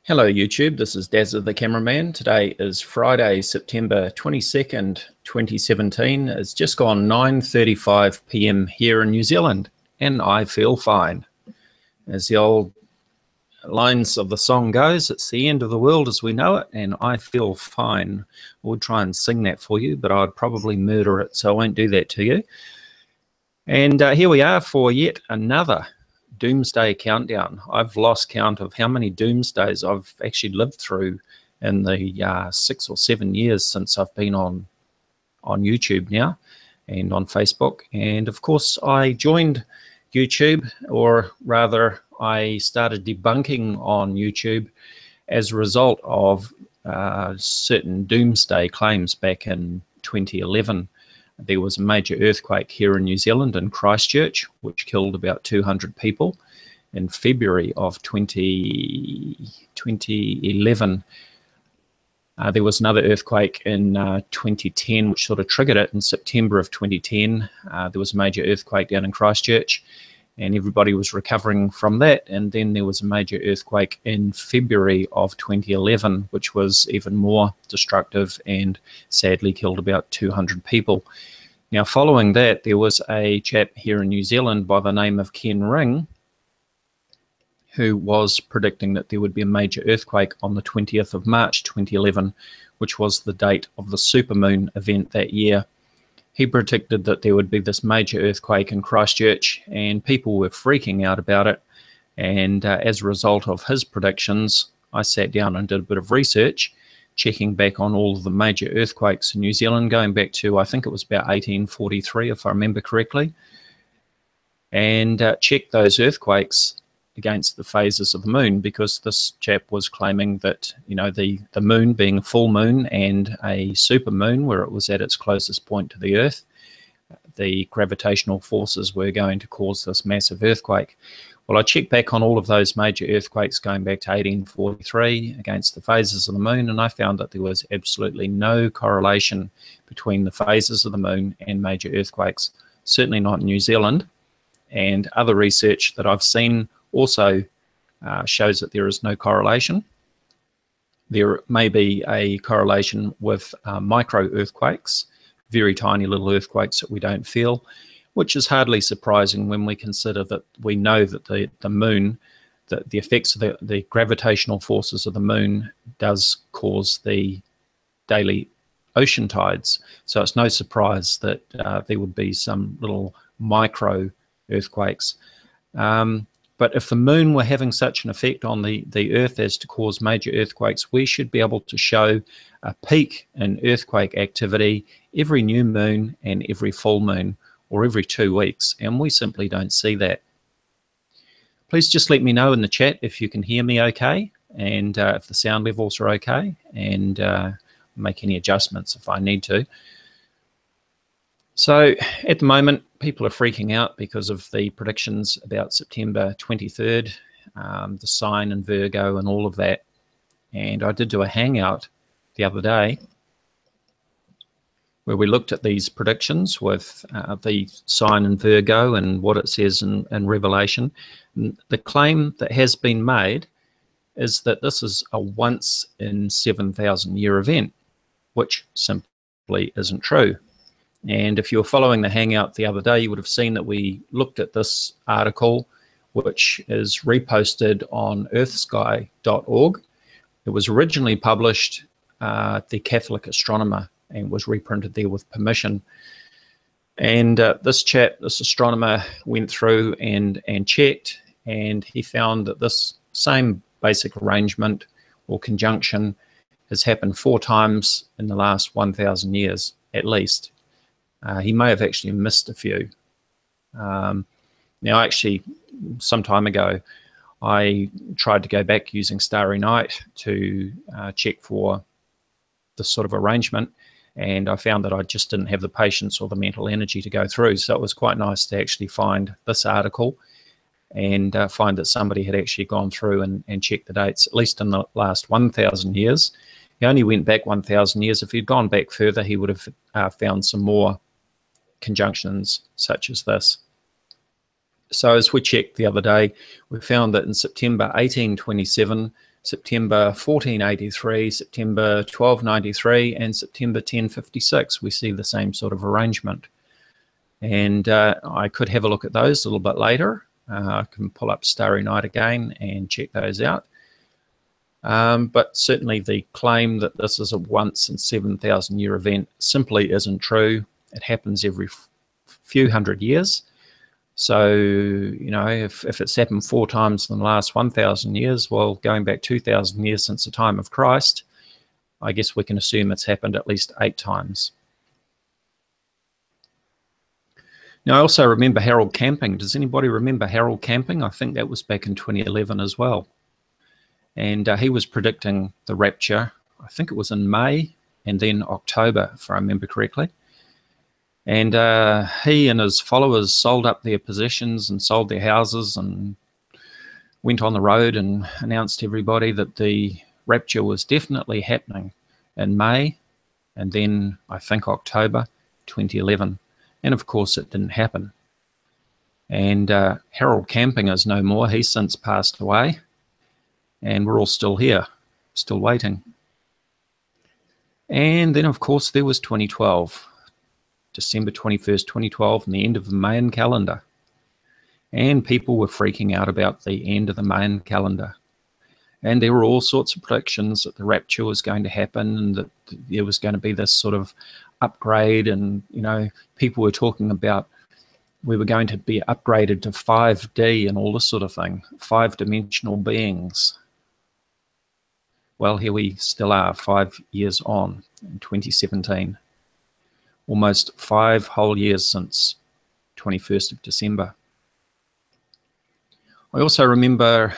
Hello YouTube, this is Dazzathecameraman. Today is Friday, September 22nd, 2017. It's just gone 9:35 p.m. here in New Zealand, and I feel fine. As the old lines of the song goes, it's the end of the world as we know it, and I feel fine. I would try and sing that for you, but I'd probably murder it, so I won't do that to you. And here we are for yet another Doomsday countdown. I've lost count of how many Doomsdays I've actually lived through in the 6 or 7 years since I've been on YouTube now and on Facebook. And of course I joined YouTube, or rather I started debunking on YouTube as a result of certain Doomsday claims back in 2011. There was a major earthquake here in New Zealand in Christchurch, which killed about 200 people. In February of 2011, there was another earthquake in 2010, which sort of triggered it. In September of 2010, there was a major earthquake down in Christchurch, and everybody was recovering from that. And then there was a major earthquake in February of 2011, which was even more destructive and sadly killed about 200 people. Now, following that, there was a chap here in New Zealand by the name of Ken Ring, who was predicting that there would be a major earthquake on the 20th of March 2011, which was the date of the supermoon event that year. He predicted that there would be this major earthquake in Christchurch, and people were freaking out about it. And as a result of his predictions, I sat down and did a bit of research, checking back on all of the major earthquakes in New Zealand, going back to, I think it was about 1843, if I remember correctly, and checked those earthquakes against the phases of the moon, because this chap was claiming that, you know, the moon being a full moon and a super moon where it was at its closest point to the Earth, the gravitational forces were going to cause this massive earthquake. Well, I checked back on all of those major earthquakes going back to 1843 against the phases of the moon, and I found that there was absolutely no correlation between the phases of the moon and major earthquakes, certainly not in New Zealand. And other research that I've seen also shows that there is no correlation. There may be a correlation with micro earthquakes, very tiny little earthquakes that we don't feel, which is hardly surprising when we consider that we know that the moon, that the effects of the gravitational forces of the moon does cause the daily ocean tides. So it's no surprise that there would be some little micro earthquakes. But if the moon were having such an effect on the Earth as to cause major earthquakes, we should be able to show a peak in earthquake activity every new moon and every full moon, or every 2 weeks, and we simply don't see that. Please just let me know in the chat if you can hear me okay, and if the sound levels are okay, and make any adjustments if I need to. So at the moment, people are freaking out because of the predictions about September 23rd, the sign in Virgo and all of that. And I did do a hangout the other day where we looked at these predictions with the sign in Virgo and what it says in Revelation. And the claim that has been made is that this is a once in 7,000 year event, which simply isn't true. And if you were following the hangout the other day, you would have seen that we looked at this article, which is reposted on earthsky.org. It was originally published at the Catholic Astronomer and was reprinted there with permission. And this chap, this astronomer, went through and checked, and he found that this same basic arrangement or conjunction has happened 4 times in the last 1,000 years at least. He may have actually missed a few. Now, actually, some time ago, I tried to go back using Starry Night to check for this sort of arrangement, and I found that I just didn't have the patience or the mental energy to go through. So it was quite nice to actually find this article and find that somebody had actually gone through and checked the dates, at least in the last 1,000 years. He only went back 1,000 years. If he'd gone back further, he would have found some more conjunctions such as this. So as we checked the other day, we found that in September 1827, September 1483, September 1293, and September 1056. We see the same sort of arrangement. And I could have a look at those a little bit later. I can pull up Starry Night again and check those out. But certainly the claim that this is a once in 7,000 year event simply isn't true. It happens every few hundred years. So, you know, if it's happened 4 times in the last 1,000 years, well, going back 2,000 years since the time of Christ, I guess we can assume it's happened at least 8 times. Now, I also remember Harold Camping. Does anybody remember Harold Camping? I think that was back in 2011 as well. And he was predicting the rapture. I think it was in May and then October, if I remember correctly. And he and his followers sold up their possessions and sold their houses and went on the road and announced to everybody that the rapture was definitely happening in May and then I think October 2011. And of course it didn't happen. And Harold Camping is no more. He's since passed away. And we're all still here, still waiting. And then of course there was 2012. December 21st, 2012, and the end of the Mayan calendar. And people were freaking out about the end of the Mayan calendar. And there were all sorts of predictions that the rapture was going to happen and that there was going to be this sort of upgrade. And, you know, people were talking about we were going to be upgraded to 5D and all this sort of thing, 5-dimensional beings. Well, here we still are 5 years on in 2017. Almost 5 whole years since 21st of December. I also remember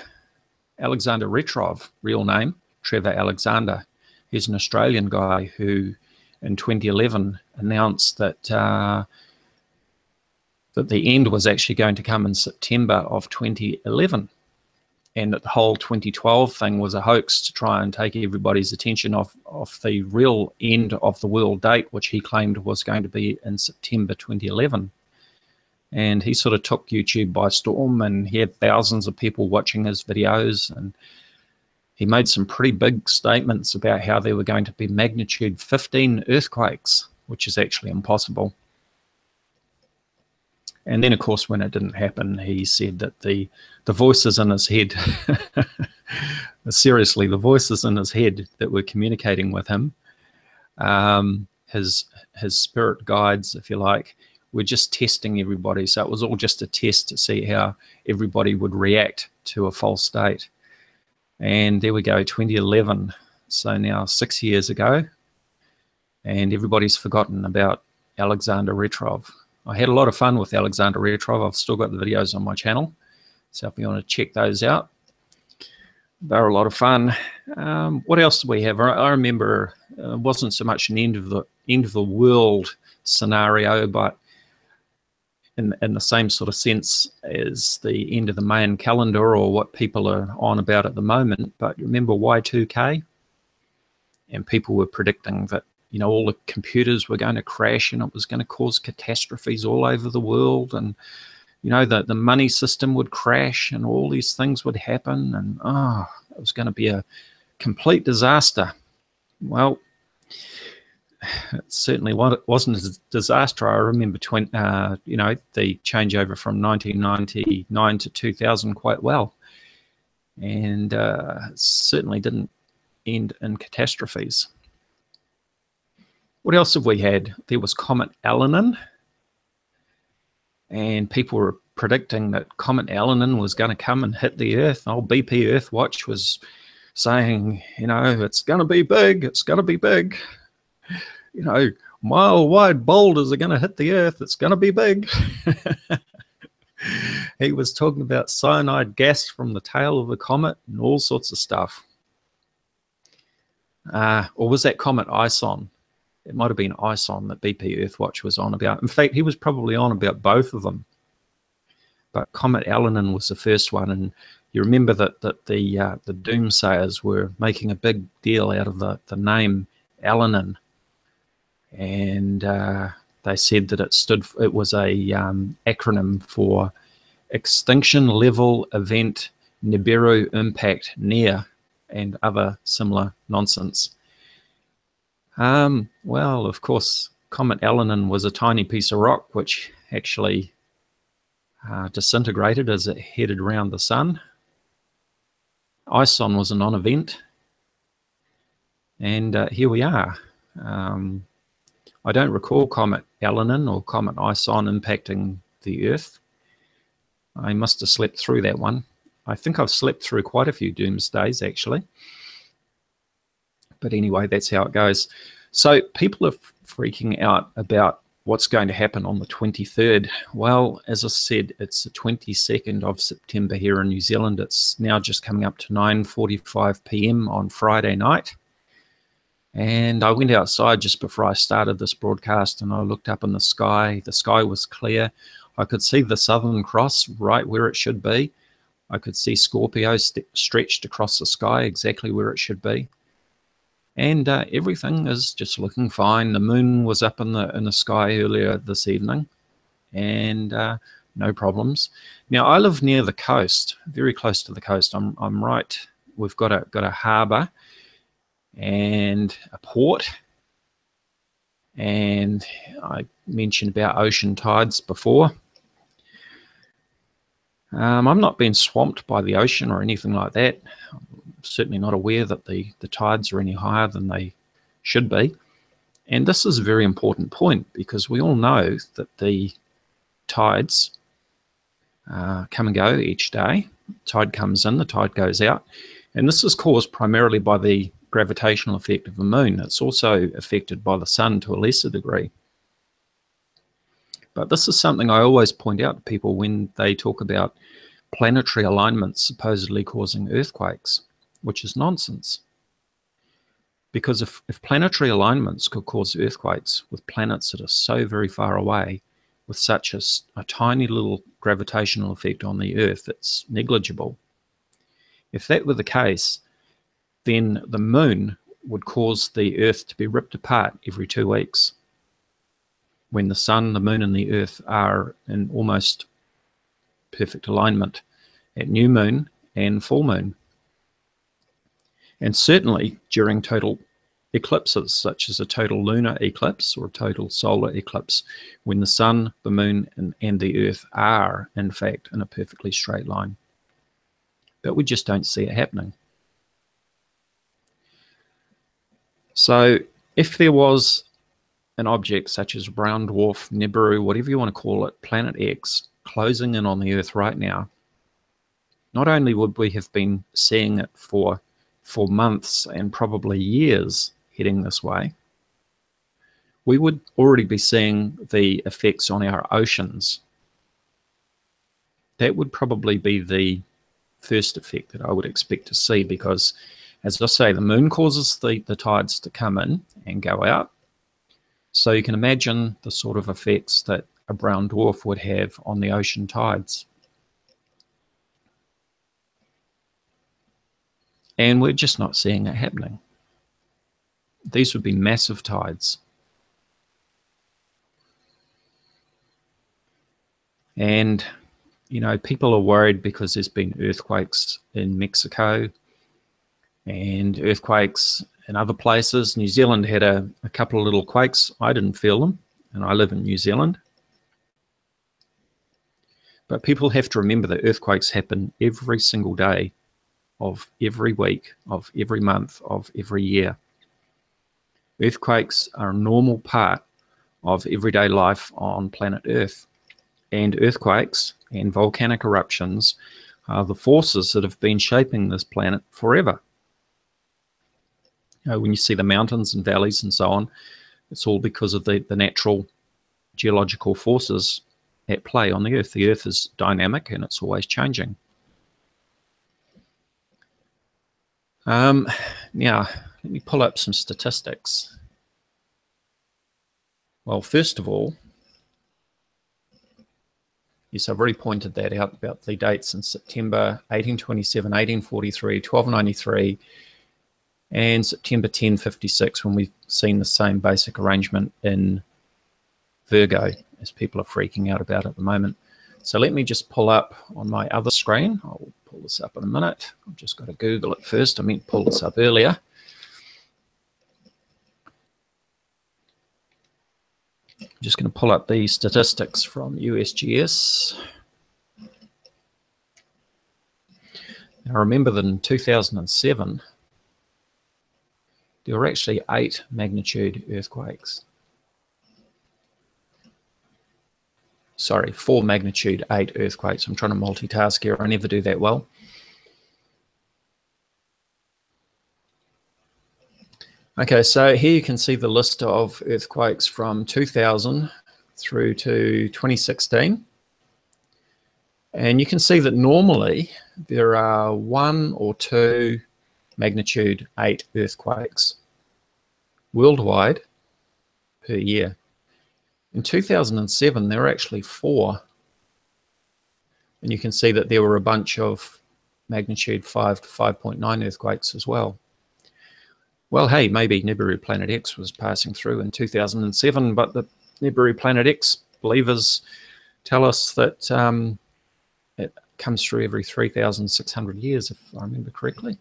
Alexander Retrov, real name, Trevor Alexander. He's an Australian guy who in 2011 announced that that the end was actually going to come in September of 2011. And that the whole 2012 thing was a hoax to try and take everybody's attention off the real end of the world date, which he claimed was going to be in September 2011. And he sort of took YouTube by storm, and he had thousands of people watching his videos. And he made some pretty big statements about how there were going to be magnitude 15 earthquakes, which is actually impossible. And then, of course, when it didn't happen, he said that the voices in his head, seriously, the voices in his head that were communicating with him, his spirit guides, if you like, were just testing everybody. So it was all just a test to see how everybody would react to a false date. And there we go, 2011. So now 6 years ago, and everybody's forgotten about Alexander Retrov. I had a lot of fun with Alexander Retrov. I've still got the videos on my channel, so if you want to check those out, they're a lot of fun. What else do we have? I remember it wasn't so much an end of the world scenario, but in the same sort of sense as the end of the Mayan calendar or what people are on about at the moment. But remember Y2K? And people were predicting that, you know, all the computers were going to crash and it was going to cause catastrophes all over the world, and you know, the money system would crash and all these things would happen, and it was going to be a complete disaster. Well, it certainly wasn't a disaster. I remember you know, the changeover from 1999 to 2000 quite well, and it certainly didn't end in catastrophes. What else have we had? There was Comet Elenin, and people were predicting that Comet Elenin was going to come and hit the Earth. Old BP Earthwatch was saying, you know, it's going to be big, it's going to be big. You know, mile-wide boulders are going to hit the Earth, it's going to be big. He was talking about cyanide gas from the tail of the comet and all sorts of stuff. Or was that Comet Ison? It might have been Ison that BP Earthwatch was on about. In fact, he was probably on about both of them. But Comet Elenin was the first one, and you remember that the doomsayers were making a big deal out of the name Elenin, and they said that it was a acronym for Extinction Level Event Nibiru Impact Near. and other similar nonsense. Well, of course, Comet Elenin was a tiny piece of rock which actually disintegrated as it headed around the sun. ISON was a non-event, and here we are. I don't recall Comet Elenin or Comet ISON impacting the Earth. I must have slept through that one. I think I've slept through quite a few Doomsdays, actually. But anyway, that's how it goes. So people are freaking out about what's going to happen on the 23rd. Well, as I said, it's the 22nd of September here in New Zealand. It's now just coming up to 9:45 p.m. on Friday night. And I went outside just before I started this broadcast, and I looked up in the sky. The sky was clear. I could see the Southern Cross right where it should be. I could see Scorpio stretched across the sky exactly where it should be. And everything is just looking fine. The moon was up in the sky earlier this evening, and no problems. Now, I live near the coast, very close to the coast. I'm right. We've got a harbour and a port, and I mentioned about ocean tides before. I'm not being swamped by the ocean or anything like that. I'm certainly not aware that the tides are any higher than they should be. And this is a very important point, because we all know that the tides come and go each day. Tide comes in, the tide goes out. And this is caused primarily by the gravitational effect of the moon. It's also affected by the sun to a lesser degree. But this is something I always point out to people when they talk about planetary alignments supposedly causing earthquakes, which is nonsense. Because if planetary alignments could cause earthquakes with planets that are so very far away, with such a tiny little gravitational effect on the Earth, it's negligible. If that were the case, then the moon would cause the Earth to be ripped apart every 2 weeks, when the sun, the moon, and the Earth are in almost perfect alignment at new moon and full moon. And certainly during total eclipses, such as a total lunar eclipse or a total solar eclipse, when the sun, the moon, and the Earth are, in fact, in a perfectly straight line. But we just don't see it happening. So if there was an object such as a brown dwarf, Nibiru, whatever you want to call it, Planet X, closing in on the Earth right now, not only would we have been seeing it for months and probably years heading this way, we would already be seeing the effects on our oceans. That would probably be the first effect that I would expect to see, because, as I say, the moon causes the tides to come in and go out. So you can imagine the sort of effects that a brown dwarf would have on the ocean tides. And we're just not seeing it happening. These would be massive tides. And, you know, people are worried because there's been earthquakes in Mexico and earthquakes in other places. New Zealand had a couple of little quakes. I didn't feel them, and I live in New Zealand. But people have to remember that earthquakes happen every single day of every week, of every month, of every year. Earthquakes are a normal part of everyday life on planet Earth. And earthquakes and volcanic eruptions are the forces that have been shaping this planet forever. You know, when you see the mountains and valleys and so on, it's all because of the natural geological forces at play on the Earth. The Earth is dynamic and it's always changing. Now, let me pull up some statistics. Well, first of all, yes, I've already pointed that out about the dates in September 1827, 1843, 1293, and September 1056, when we've seen the same basic arrangement in Virgo, as people are freaking out about at the moment. So let me just pull up on my other screen. I'll pull this up in a minute. I've just got to Google it first. I meant to pull this up earlier. I'm just going to pull up the statistics from USGS. Now remember that in 2007, there were actually 8 magnitude earthquakes. Sorry, 4 magnitude 8 earthquakes. I'm trying to multitask here. I never do that well. Okay, so here you can see the list of earthquakes from 2000 through to 2016. And you can see that normally there are 1 or 2 magnitude 8 earthquakes worldwide per year. In 2007, there were actually 4. And you can see that there were a bunch of magnitude 5 to 5.9 earthquakes as well. Well, hey, maybe Nibiru Planet X was passing through in 2007, but the Nibiru Planet X believers tell us that it comes through every 3,600 years, if I remember correctly.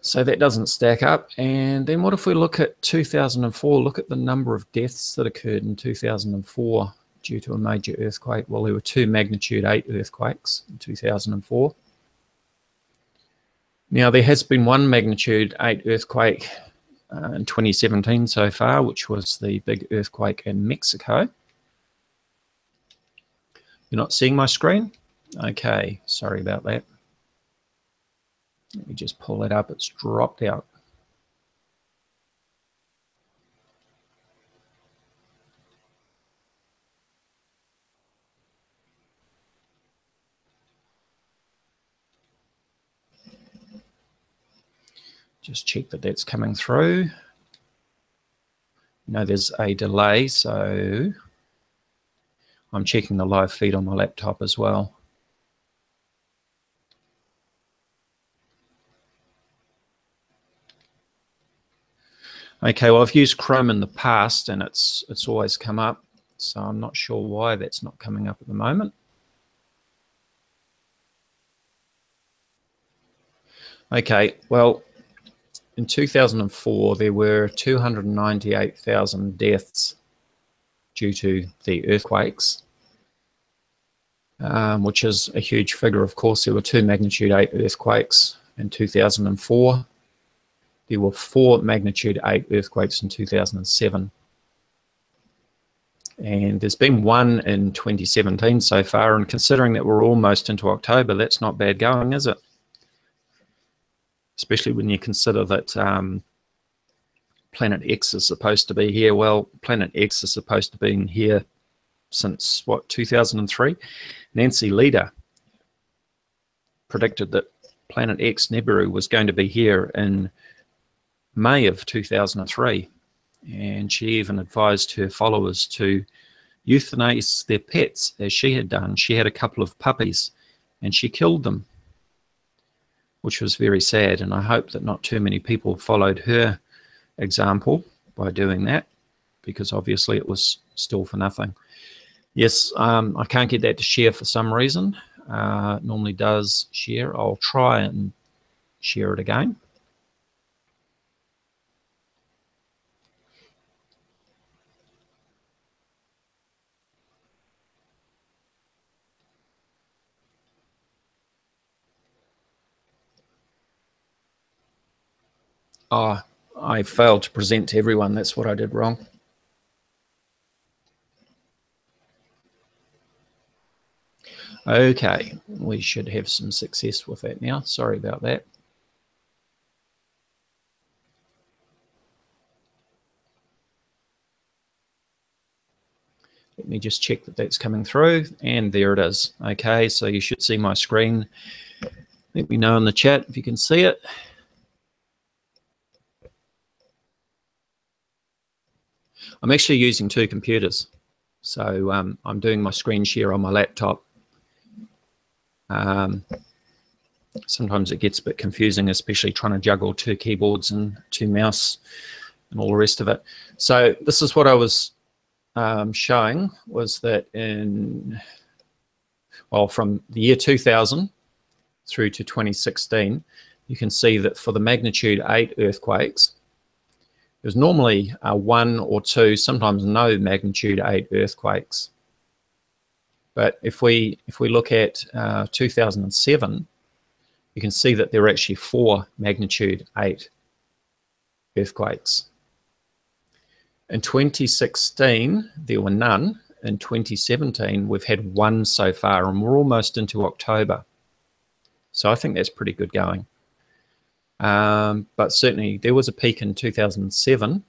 So that doesn't stack up. And then what if we look at 2004? Look at the number of deaths that occurred in 2004 due to a major earthquake. Well, there were 2 magnitude 8 earthquakes in 2004. Now, there has been 1 magnitude 8 earthquake in 2017 so far, which was the big earthquake in Mexico. You're not seeing my screen? Okay, sorry about that. Let me just pull it up. It's dropped out. Just check that that's coming through. No, there's a delay, so I'm checking the live feed on my laptop as well. Okay, well, I've used Chrome in the past and it's always come up, so I'm not sure why that's not coming up at the moment. Okay, well, in 2004, there were 298,000 deaths due to the earthquakes, which is a huge figure, of course. There were 2 magnitude 8 earthquakes in 2004. There were 4 magnitude 8 earthquakes in 2007. And there's been 1 in 2017 so far, and considering that we're almost into October, that's not bad going, is it? Especially when you consider that Planet X is supposed to be here. Well, Planet X is supposed to be here since, what, 2003? Nancy Lieder predicted that Planet X, Nibiru, was going to be here in May of 2003, and she even advised her followers to euthanize their pets, as she had done. She had a couple of puppies and she killed them, which was very sad, and I hope that not too many people followed her example by doing that, because obviously it was still for nothing. Yes, I can't get that to share for some reason. It normally does share. I'll try and share it again. Oh, I failed to present to everyone. That's what I did wrong. Okay, we should have some success with that now. Sorry about that. Let me just check that that's coming through, and there it is. Okay, so you should see my screen. Let me know in the chat if you can see it. I'm actually using 2 computers. So I'm doing my screen share on my laptop. Sometimes it gets a bit confusing, especially trying to juggle 2 keyboards and 2 mouse and all the rest of it. So this is what I was showing, was that in, well, from the year 2000 through to 2016, you can see that for the magnitude 8 earthquakes, there's normally 1 or 2, sometimes no magnitude 8 earthquakes. But if we look at 2007, you can see that there are actually 4 magnitude 8 earthquakes. In 2016, there were none. In 2017, we've had 1 so far, and we're almost into October. So I think that's pretty good going. But certainly there was a peak in 2007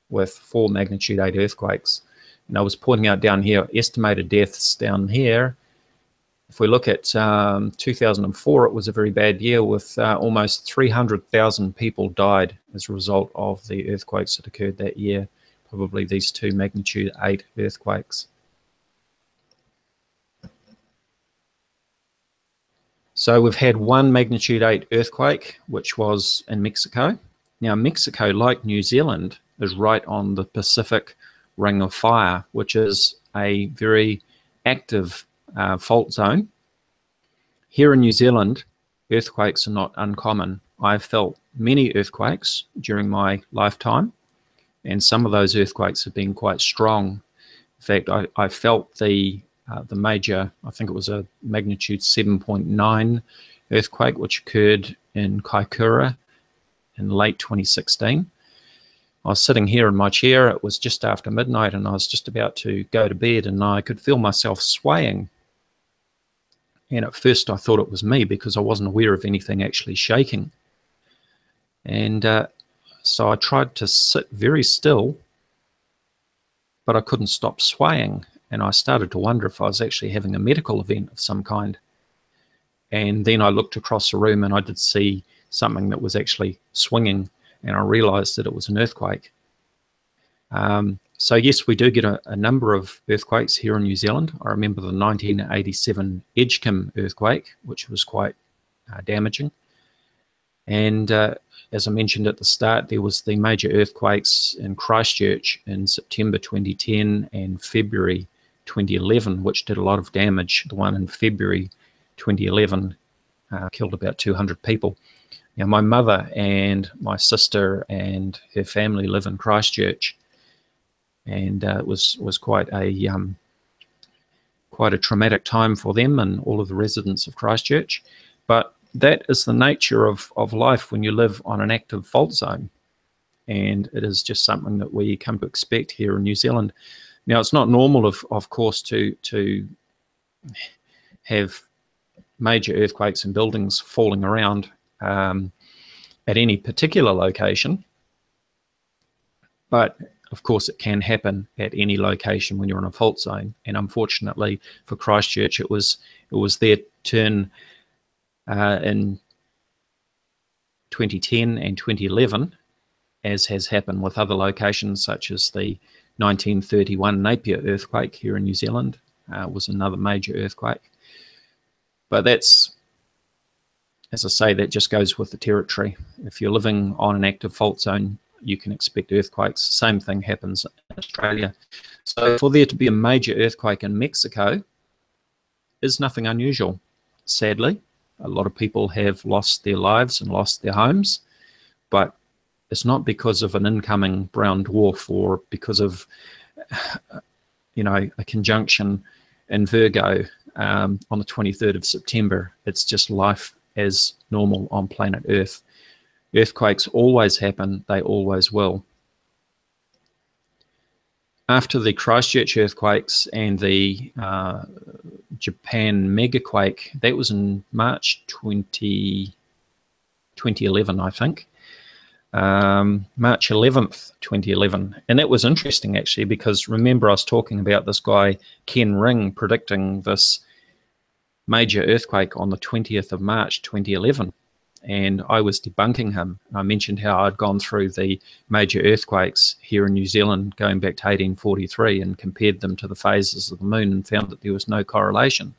with 4 magnitude 8 earthquakes. And I was pointing out down here, estimated deaths down here. If we look at 2004, it was a very bad year with almost 300,000 people died as a result of the earthquakes that occurred that year, probably these 2 magnitude 8 earthquakes. So we've had 1 magnitude 8 earthquake, which was in Mexico. Now Mexico, like New Zealand, is right on the Pacific Ring of Fire, which is a very active fault zone. Here in New Zealand, earthquakes are not uncommon. I've felt many earthquakes during my lifetime, and some of those earthquakes have been quite strong. In fact, I felt the major, I think it was a magnitude 7.9 earthquake, which occurred in Kaikoura in late 2016. I was sitting here in my chair, it was just after midnight, and I was just about to go to bed, and I could feel myself swaying. And at first I thought it was me because I wasn't aware of anything actually shaking. And so I tried to sit very still, but I couldn't stop swaying. And I started to wonder if I was actually having a medical event of some kind. And then I looked across the room and I did see something that was actually swinging, and I realized that it was an earthquake. So yes, we do get a number of earthquakes here in New Zealand. I remember the 1987 Edgecombe earthquake, which was quite damaging. And as I mentioned at the start, there was the major earthquakes in Christchurch in September 2010 and February 2011, which did a lot of damage. The one in February 2011 killed about 200 people. Now, my mother and my sister and her family live in Christchurch, and it was quite a traumatic time for them and all of the residents of Christchurch. But that is the nature of life when you live on an active fault zone, and it is just something that we come to expect here in New Zealand. Now, it's not normal, of course, to have major earthquakes and buildings falling around at any particular location, but of course it can happen at any location when you're on a fault zone. And unfortunately for Christchurch, it was their turn in 2010 and 2011, as has happened with other locations such as the 1931 Napier earthquake here in New Zealand. Was another major earthquake. But that's, as I say, that just goes with the territory. If you're living on an active fault zone, you can expect earthquakes. The same thing happens in Australia. So for there to be a major earthquake in Mexico is nothing unusual. Sadly, a lot of people have lost their lives and lost their homes, but it's not because of an incoming brown dwarf or because of, a conjunction in Virgo on the 23rd of September. It's just life as normal on planet Earth. Earthquakes always happen, they always will. After the Christchurch earthquakes and the Japan megaquake, that was in March 2011, I think. March 11th, 2011. And that was interesting, actually, because remember I was talking about this guy, Ken Ring, predicting this major earthquake on the 20th of March, 2011. And I was debunking him. I mentioned how I'd gone through the major earthquakes here in New Zealand going back to 1843 and compared them to the phases of the moon and found that there was no correlation.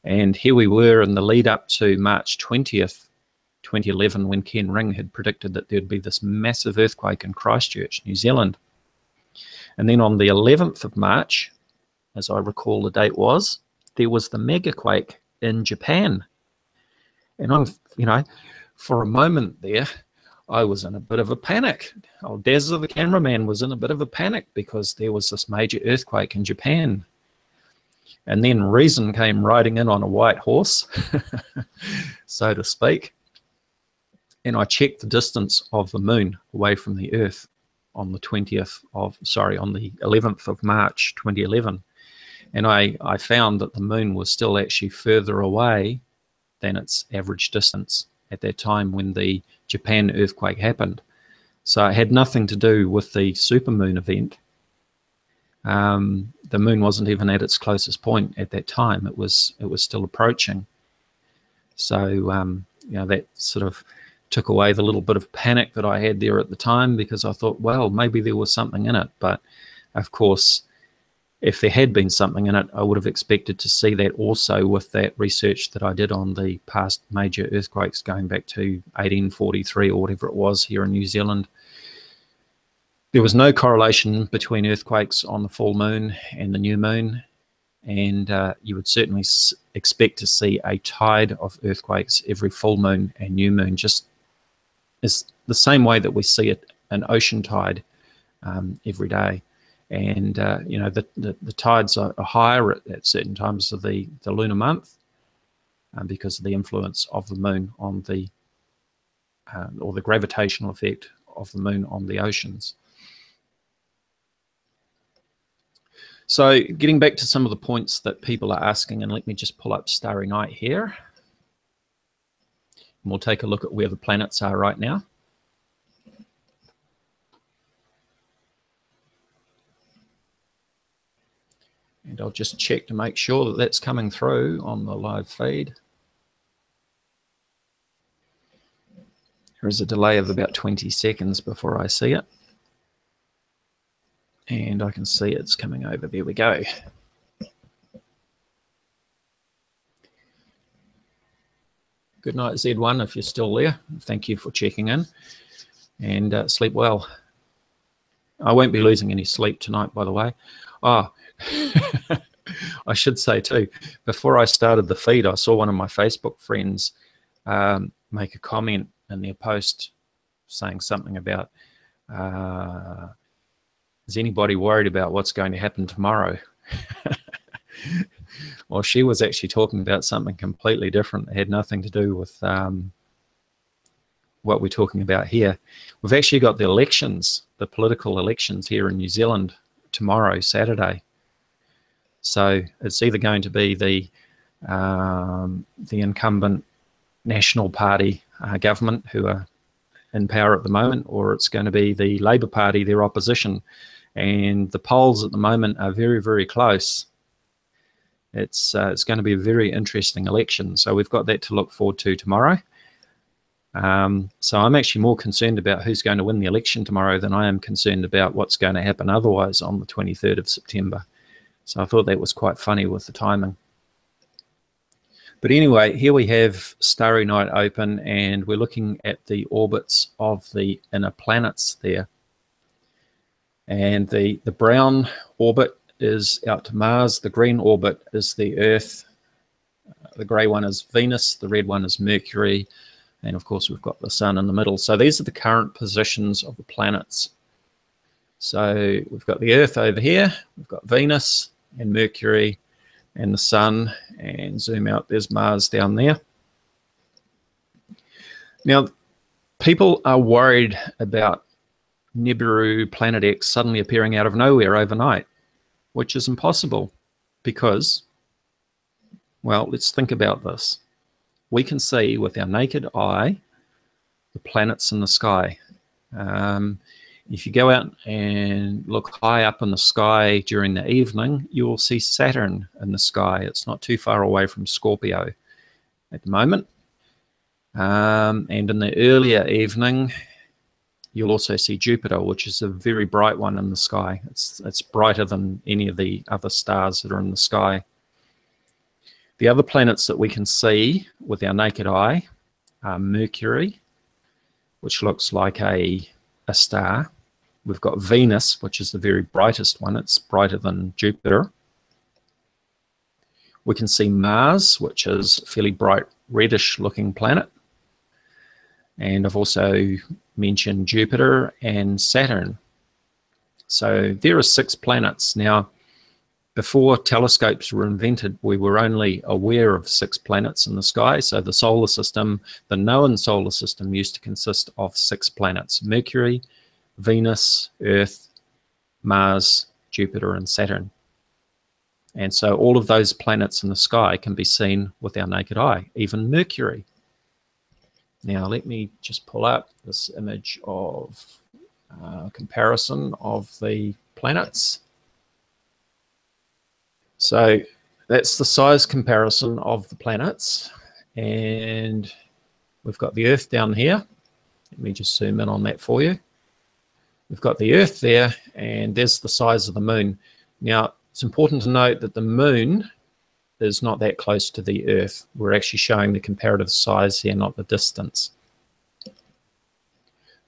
And here we were in the lead up to March 20th, 2011, when Ken Ring had predicted that there'd be this massive earthquake in Christchurch, New Zealand. And then on the 11th of March, as I recall the date was, there was the megaquake in Japan. And I'm, you know, for a moment there, I was in a bit of a panic. Old Dazza the cameraman was in a bit of a panic because there was this major earthquake in Japan. And then reason came riding in on a white horse, so to speak. And I checked the distance of the moon away from the Earth on the 11th of March 2011. And I found that the moon was still actually further away than its average distance at that time when the Japan earthquake happened. So it had nothing to do with the supermoon event. The moon wasn't even at its closest point at that time. It was still approaching. So you know, that sort of took away the little bit of panic that I had there at the time, because I thought, well, maybe there was something in it. But of course, if there had been something in it, I would have expected to see that also with that research that I did on the past major earthquakes going back to 1843 or whatever it was here in New Zealand. There was no correlation between earthquakes on the full moon and the new moon, and you would certainly expect to see a tide of earthquakes every full moon and new moon, just is the same way that we see it an ocean tide every day. And you know, the tides are higher at certain times of the lunar month because of the influence of the moon on the or the gravitational effect of the moon on the oceans. So getting back to some of the points that people are asking, and let me just pull up Starry Night here. And we'll take a look at where the planets are right now. And I'll just check to make sure that that's coming through on the live feed. There is a delay of about 20 seconds before I see it. And I can see it's coming over. There we go. Good night, Z1, if you're still there. Thank you for checking in. And sleep well. I won't be losing any sleep tonight, by the way. Oh, I should say too, before I started the feed, I saw one of my Facebook friends make a comment in their post saying something about, is anybody worried about what's going to happen tomorrow? Well, she was actually talking about something completely different. It had nothing to do with what we're talking about here. We've actually got the elections, the political elections here in New Zealand tomorrow, Saturday. So it's either going to be the incumbent National Party government who are in power at the moment, or it's going to be the Labour Party, their opposition. And the polls at the moment are very, very close. It's going to be a very interesting election. So we've got that to look forward to tomorrow. So I'm actually more concerned about who's going to win the election tomorrow than I am concerned about what's going to happen otherwise on the 23rd of September. So I thought that was quite funny with the timing. But anyway, here we have Starry Night open, and we're looking at the orbits of the inner planets there. And the brown orbit is out to Mars, the green orbit is the Earth, the grey one is Venus, the red one is Mercury, and of course we've got the Sun in the middle. So these are the current positions of the planets. So we've got the Earth over here, we've got Venus and Mercury and the Sun, and zoom out, there's Mars down there. Now, people are worried about Nibiru, Planet X, suddenly appearing out of nowhere overnight, which is impossible because, well, let's think about this. We can see with our naked eye the planets in the sky. If you go out and look high up in the sky during the evening, you will see Saturn in the sky. It's not too far away from Scorpio at the moment. And in the earlier evening, you'll also see Jupiter, which is a very bright one in the sky. It's brighter than any of the other stars that are in the sky. The other planets that we can see with our naked eye are Mercury, which looks like a star. We've got Venus, which is the very brightest one. It's brighter than Jupiter. We can see Mars, which is fairly bright reddish looking planet. And I've also mentioned Jupiter and Saturn. So there are 6 planets. Now, before telescopes were invented, we were only aware of 6 planets in the sky. So the solar system, the known solar system, used to consist of 6 planets: Mercury, Venus, Earth, Mars, Jupiter, and Saturn. And so all of those planets in the sky can be seen with our naked eye, even Mercury. Now let me just pull up this image of comparison of the planets. So that's the size comparison of the planets, and we've got the Earth down here. Let me just zoom in on that for you. We've got the Earth there, and there's the size of the Moon. Now, it's important to note that the Moon is not that close to the Earth. We're actually showing the comparative size here, not the distance.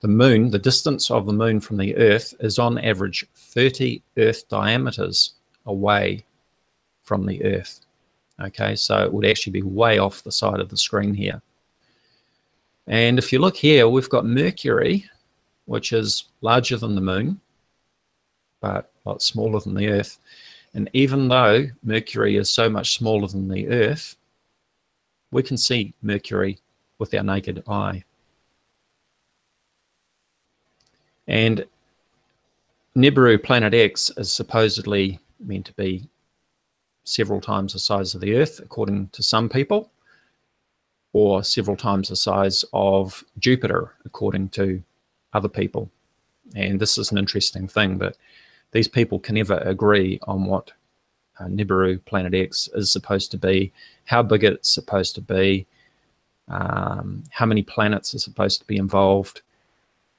The Moon, the distance of the Moon from the Earth is on average 30 Earth diameters away from the Earth. Okay, so it would actually be way off the side of the screen here. And if you look here, we've got Mercury, which is larger than the Moon, but a lot smaller than the Earth. And even though Mercury is so much smaller than the Earth, we can see Mercury with our naked eye. And Nibiru Planet X is supposedly meant to be several times the size of the Earth, according to some people, or several times the size of Jupiter, according to other people. And this is an interesting thing, but these people can never agree on what Nibiru Planet X is supposed to be, how big it's supposed to be, how many planets are supposed to be involved,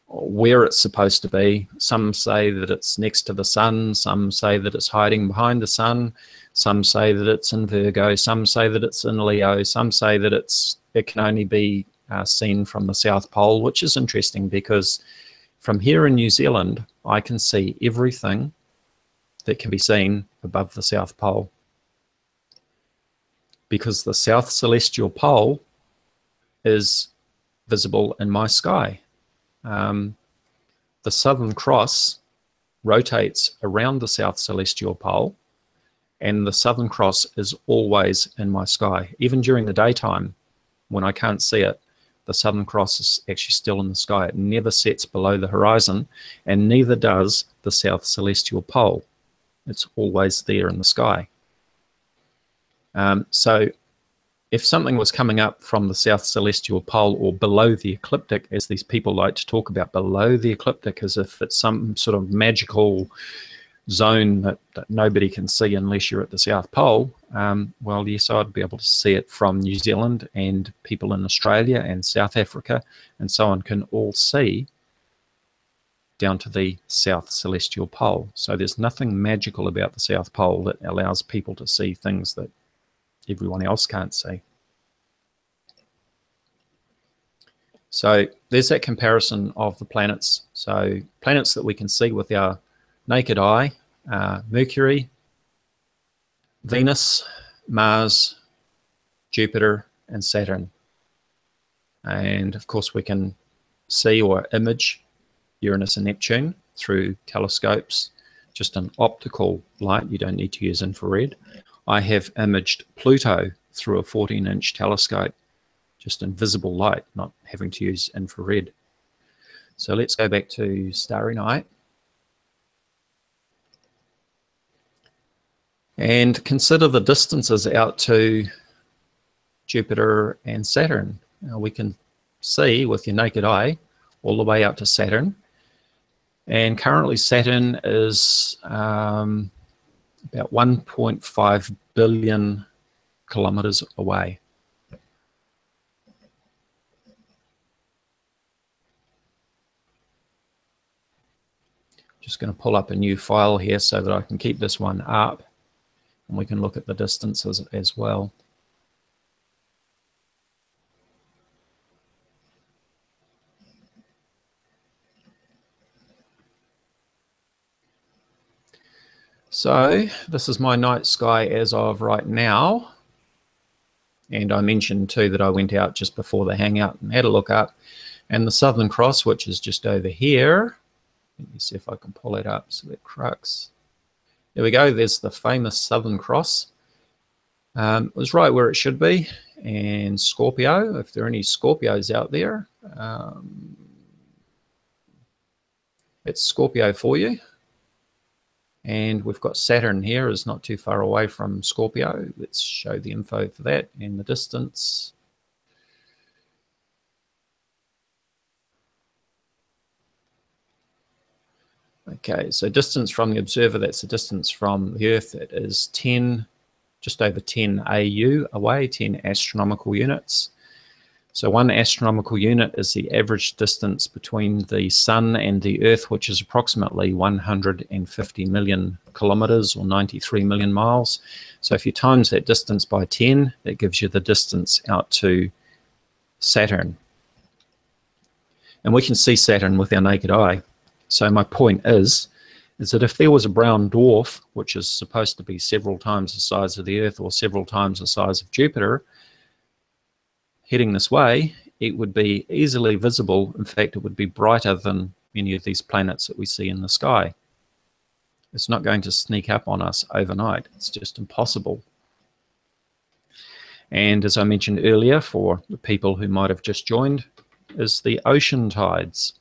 where it's supposed to be. Some say that it's next to the sun, some say that it's hiding behind the sun, some say that it's in Virgo, some say that it's in Leo, some say that it can only be seen from the South Pole, which is interesting because from here in New Zealand, I can see everything that can be seen above the South Pole, because the South Celestial Pole is visible in my sky. The Southern Cross rotates around the South Celestial Pole, and the Southern Cross is always in my sky. Even during the daytime, when I can't see it, the Southern Cross is actually still in the sky. It never sets below the horizon, and neither does the South Celestial Pole. It's always there in the sky. So if something was coming up from the South Celestial Pole or below the ecliptic, as these people like to talk about, below the ecliptic, as if it's some sort of magical zone that nobody can see unless you're at the South Pole, well, yes, I'd be able to see it from New Zealand, and people in Australia and South Africa and so on can all see down to the South Celestial Pole. So there's nothing magical about the South Pole that allows people to see things that everyone else can't see. So there's that comparison of the planets. So planets that we can see with our naked eye: Mercury, Venus, Mars, Jupiter, and Saturn. And of course we can see or image Uranus and Neptune through telescopes, just an optical light. You don't need to use infrared. I have imaged Pluto through a 14-inch telescope, just in visible light, not having to use infrared. So let's go back to Starry Night and consider the distances out to Jupiter and Saturn. Now, we can see with your naked eye all the way out to Saturn, and currently Saturn is about 1.5 billion kilometers away. Just going to pull up a new file here so that I can keep this one up, and we can look at the distances as well. So this is my night sky as of right now, And I mentioned too that I went out just before the hangout and had a look up. And the Southern Cross, which is just over here, let me see if I can pull it up. So that crux. There we go. There's the famous Southern Cross. It was right where it should be. And Scorpio, if there are any Scorpios out there, it's Scorpio for you. And we've got Saturn here, is not too far away from Scorpio. Let's show the info for that and the distance. Okay, so distance from the observer, that's the distance from the Earth. It is 10, just over 10 AU away, 10 astronomical units. So 1 astronomical unit is the average distance between the Sun and the Earth, which is approximately 150 million kilometers or 93 million miles. So if you times that distance by 10, that gives you the distance out to Saturn. And we can see Saturn with our naked eye. So my point is that if there was a brown dwarf, which is supposed to be several times the size of the Earth or several times the size of Jupiter, heading this way, it would be easily visible. In fact, it would be brighter than many of these planets that we see in the sky. It's not going to sneak up on us overnight. It's just impossible. And as I mentioned earlier, for the people who might have just joined, is the ocean tides.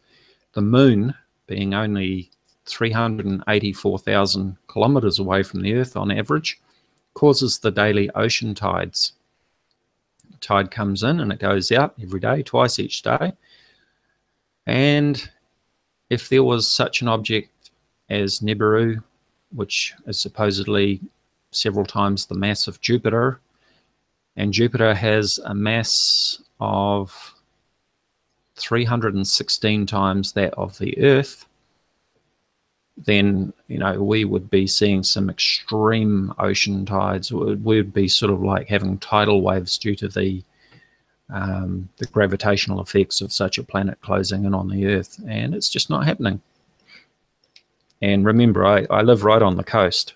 The moon, being only 384,000 kilometers away from the Earth on average, causes the daily ocean tides. The tide comes in and it goes out every day, twice each day. And if there was such an object as Nibiru, which is supposedly several times the mass of Jupiter, and Jupiter has a mass of 316 times that of the Earth, then, you know, we would be seeing some extreme ocean tides. We would be sort of like having tidal waves due to the gravitational effects of such a planet closing in on the Earth, and it's just not happening. And remember, I live right on the coast,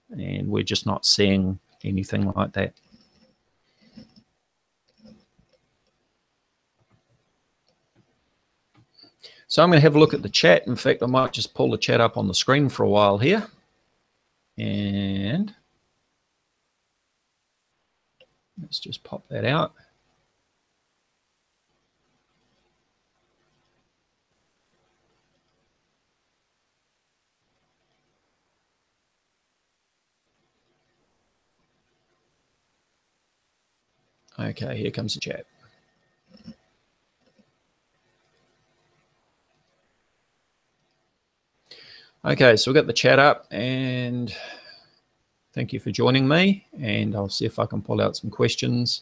and we're just not seeing anything like that. So I'm going to have a look at the chat. In fact, I might just pull the chat up on the screen for a while here. And let's just pop that out. Okay, here comes the chat. Okay, so we've got the chat up, and thank you for joining me, and I'll see if I can pull out some questions.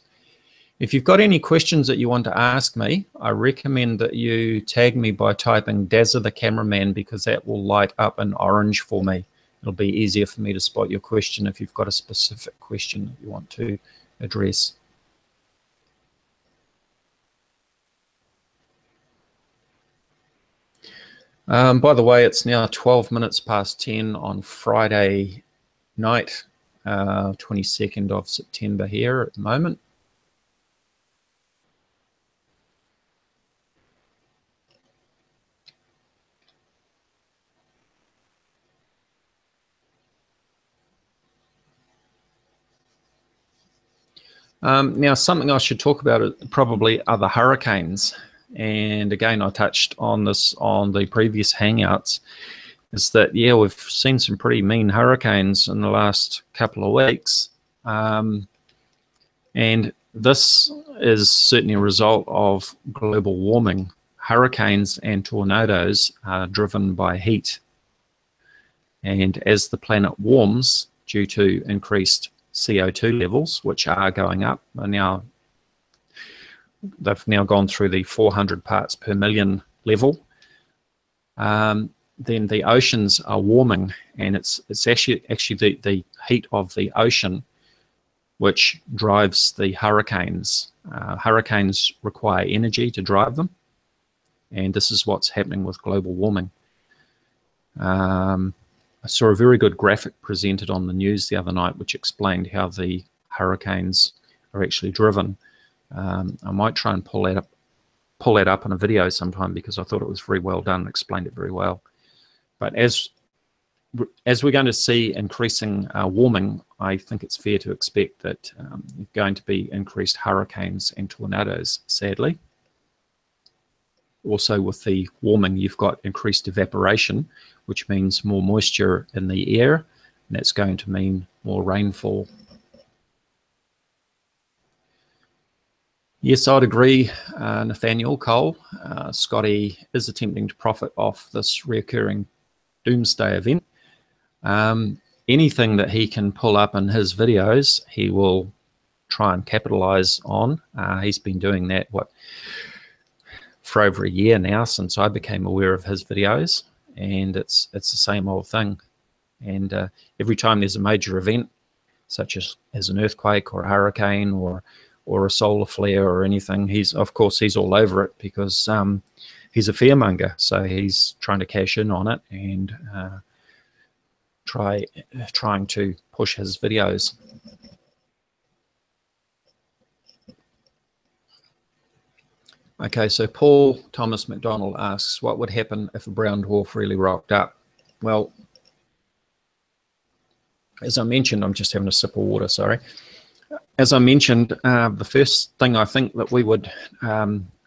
If you've got any questions that you want to ask me, I recommend that you tag me by typing Dazzathecameraman, because that will light up in orange for me. It'll be easier for me to spot your question if you've got a specific question that you want to address. By the way, it's now 12 minutes past 10 on Friday night, 22nd of September here at the moment. Now, something I should talk about probably are the hurricanes. And again, I touched on this on the previous Hangouts, is that, yeah, we've seen some pretty mean hurricanes in the last couple of weeks. And this is certainly a result of global warming. Hurricanes and tornadoes are driven by heat. And as the planet warms due to increased CO2 levels, which are going up, they've now gone through the 400 parts per million level, then the oceans are warming, and it's actually the heat of the ocean which drives the hurricanes. Hurricanes require energy to drive them, and this is what's happening with global warming. I saw a very good graphic presented on the news the other night which explained how the hurricanes are actually driven. I might try and pull that up in a video sometime, because I thought it was very well done, explained it very well. But as we're going to see increasing warming, I think it's fair to expect that there's going to be increased hurricanes and tornadoes, sadly. Also, with the warming, you've got increased evaporation, which means more moisture in the air, and that's going to mean more rainfall. Yes, I'd agree, Nathaniel Cole. Scotty is attempting to profit off this recurring Doomsday event. Anything that he can pull up in his videos, he will try and capitalize on. He's been doing that, for over a year now, since I became aware of his videos, and it's the same old thing. And every time there's a major event, such as an earthquake or a hurricane or a solar flare or anything, he's all over it, because he's a fearmonger. So he's trying to cash in on it and trying to push his videos. Okay, so Paul Thomas McDonald asks, what would happen if a brown dwarf really rocked up? Well, as I mentioned, I'm just having a sip of water, sorry. As I mentioned, the first thing I think that we would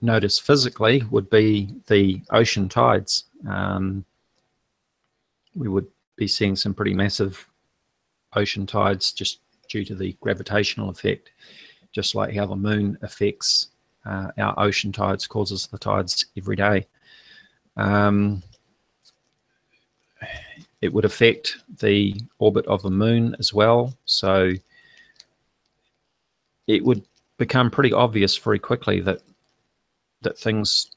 notice physically would be the ocean tides. We would be seeing some pretty massive ocean tides just due to the gravitational effect, just like how the moon affects our ocean tides, causes the tides every day. It would affect the orbit of the moon as well, so it would become pretty obvious very quickly that things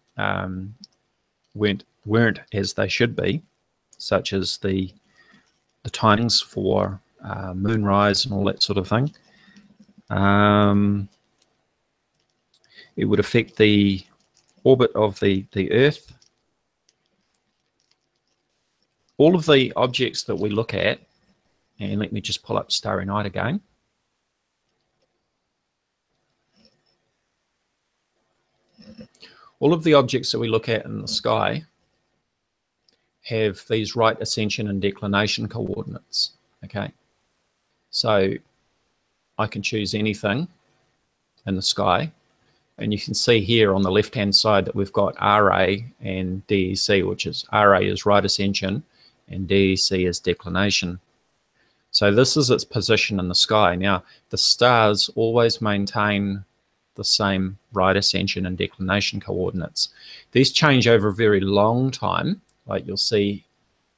weren't as they should be, such as the timings for moonrise and all that sort of thing. It would affect the orbit of the Earth. All of the objects that we look at, and let me just pull up Starry Night again. All of the objects that we look at in the sky have these right ascension and declination coordinates, okay? So I can choose anything in the sky, and you can see here on the left-hand side that we've got RA and DEC, which is RA is right ascension and DEC is declination. So this is its position in the sky. Now, the stars always maintain the same right ascension and declination coordinates. These change over a very long time, like you'll see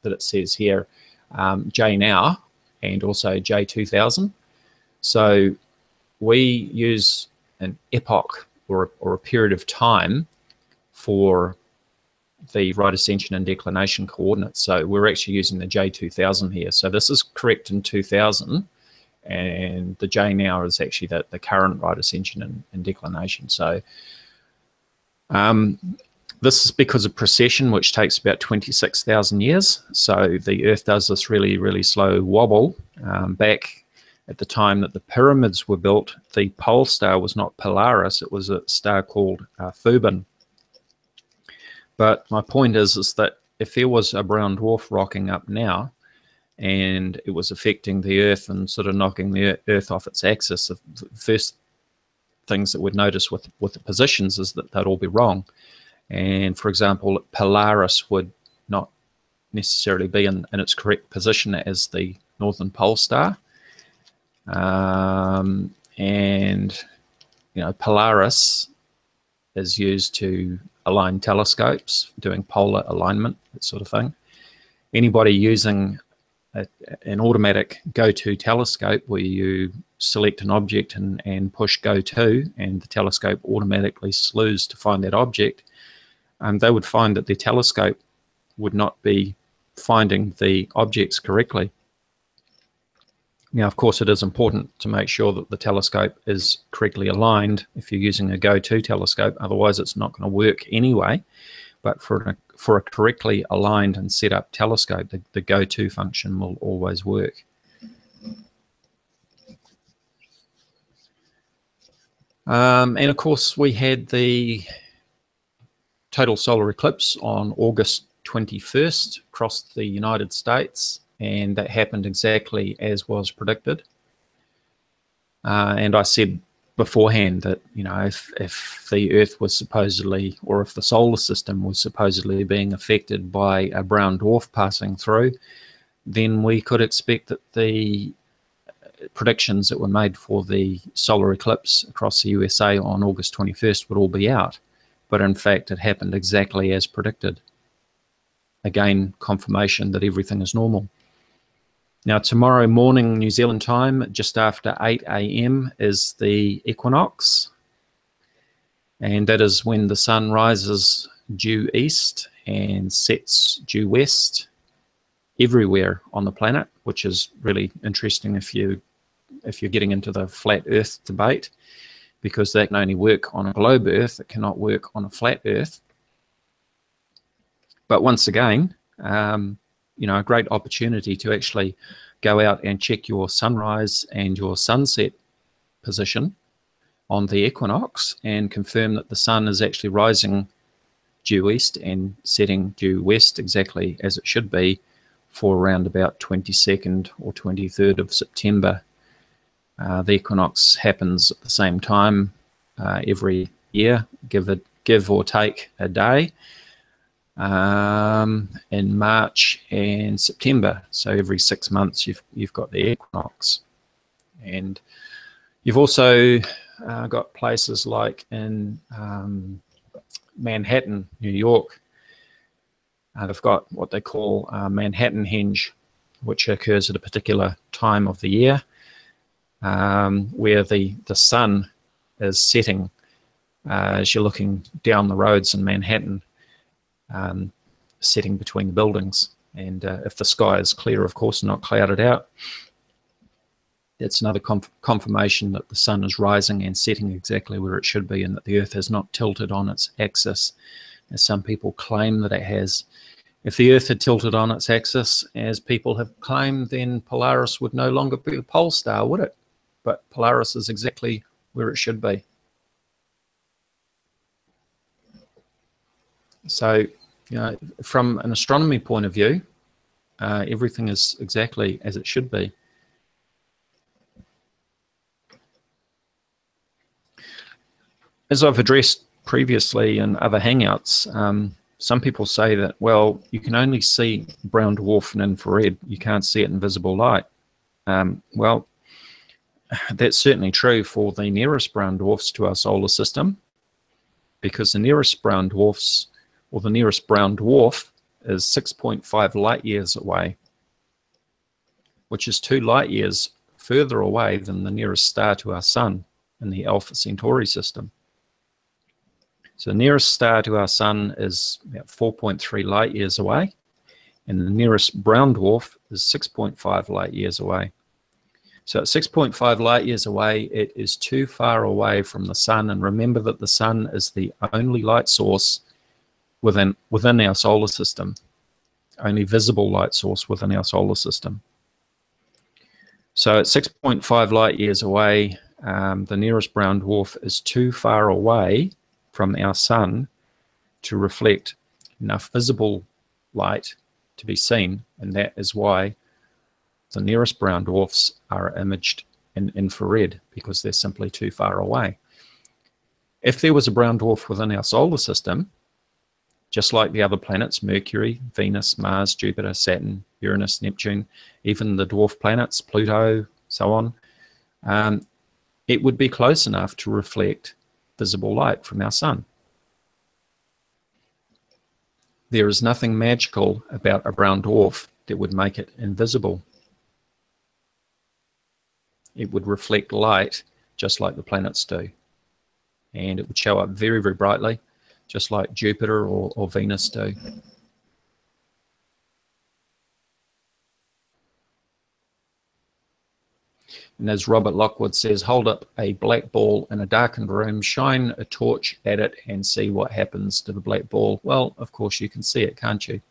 that it says here J now and also J2000. So we use an epoch or a period of time for the right ascension and declination coordinates. So we're actually using the J2000 here. So this is correct in 2000, and the J now is actually the current right ascension and declination. So this is because of precession, which takes about 26,000 years. So the Earth does this really, really slow wobble. Back at the time that the pyramids were built, the pole star was not Polaris, it was a star called Thuban. But my point is that if there was a brown dwarf rocking up now, and it was affecting the Earth and sort of knocking the Earth off its axis, the first things that we'd notice with the positions is that they'd all be wrong. And for example, Polaris would not necessarily be in its correct position as the northern pole star. And you know, Polaris is used to align telescopes, doing polar alignment, that sort of thing. Anybody using an automatic go-to telescope where you select an object and push go-to, and the telescope automatically slews to find that object, they would find that the telescope would not be finding the objects correctly. Now, of course, it is important to make sure that the telescope is correctly aligned if you're using a go-to telescope, otherwise it's not going to work anyway. But for a correctly aligned and set up telescope, the go-to function will always work. And of course, we had the total solar eclipse on August 21st across the United States, and that happened exactly as was predicted. And I said beforehand that, you know, if the Earth was supposedly, or if the solar system was supposedly being affected by a brown dwarf passing through, then we could expect that the predictions that were made for the solar eclipse across the USA on August 21st would all be out. But in fact, it happened exactly as predicted. Again, confirmation that everything is normal. Now, tomorrow morning, New Zealand time, just after 8 a.m. is the equinox. And that is when the sun rises due east and sets due west everywhere on the planet, which is really interesting if you're getting into the flat Earth debate, because that can only work on a globe Earth, it cannot work on a flat Earth. But once again, you know, a great opportunity to actually go out and check your sunrise and your sunset position on the equinox and confirm that the sun is actually rising due east and setting due west exactly as it should be for around about 22nd or 23rd of September. The equinox happens at the same time every year, give or take a day, in March and September. So every 6 months you've got the equinox. And you've also got places like in Manhattan, New York. They've got what they call Manhattan Henge, which occurs at a particular time of the year, where the sun is setting as you're looking down the roads in Manhattan, setting between the buildings. And if the sky is clear, of course, not clouded out, it's another confirmation that the sun is rising and setting exactly where it should be, and that the Earth has not tilted on its axis, as some people claim that it has. If the Earth had tilted on its axis, as people have claimed, then Polaris would no longer be a pole star, would it? But Polaris is exactly where it should be. So, you know, from an astronomy point of view, everything is exactly as it should be. As I've addressed previously in other Hangouts, some people say that, well, you can only see brown dwarf in infrared. You can't see it in visible light. Well, that's certainly true for the nearest brown dwarfs to our solar system, because the nearest brown dwarfs, or the nearest brown dwarf, is 6.5 light years away, which is 2 light years further away than the nearest star to our sun in the Alpha Centauri system. So the nearest star to our sun is about 4.3 light years away, and the nearest brown dwarf is 6.5 light years away. So at 6.5 light years away, it is too far away from the sun. And remember that the sun is the only light source within our solar system, only visible light source within our solar system. So at 6.5 light years away, the nearest brown dwarf is too far away from our sun to reflect enough visible light to be seen, and that is why the nearest brown dwarfs are imaged in infrared, because they're simply too far away. If there was a brown dwarf within our solar system, just like the other planets, Mercury, Venus, Mars, Jupiter, Saturn, Uranus, Neptune, even the dwarf planets, Pluto, so on, it would be close enough to reflect visible light from our sun. There is nothing magical about a brown dwarf that would make it invisible. It would reflect light just like the planets do, and it would show up very, very brightly, just like Jupiter or Venus do. And as Robert Lockwood says, hold up a black ball in a darkened room, shine a torch at it, and see what happens to the black ball. Well, of course you can see it, can't you?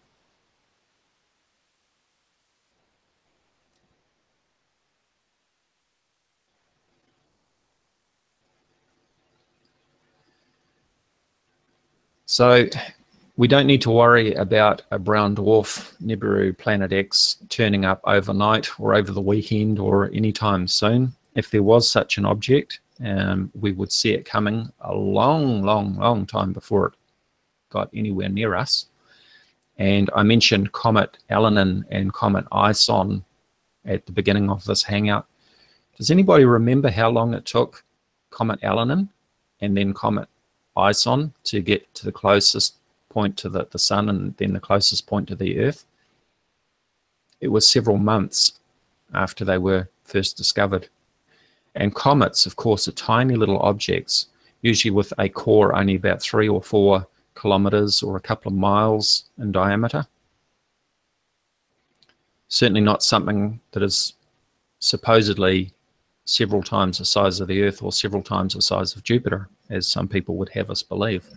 So we don't need to worry about a brown dwarf Nibiru Planet X turning up overnight or over the weekend or anytime soon. If there was such an object, we would see it coming a long time before it got anywhere near us. And I mentioned Comet Elenin and Comet Ison at the beginning of this hangout. Does anybody remember how long it took Comet Elenin and then Comet Ison to get to the closest point to the sun and then the closest point to the Earth? It was several months after they were first discovered. And comets, of course, are tiny little objects, usually with a core only about 3 or 4 kilometers or a couple of miles in diameter. Certainly not something that is supposedly several times the size of the Earth or several times the size of Jupiter, as some people would have us believe.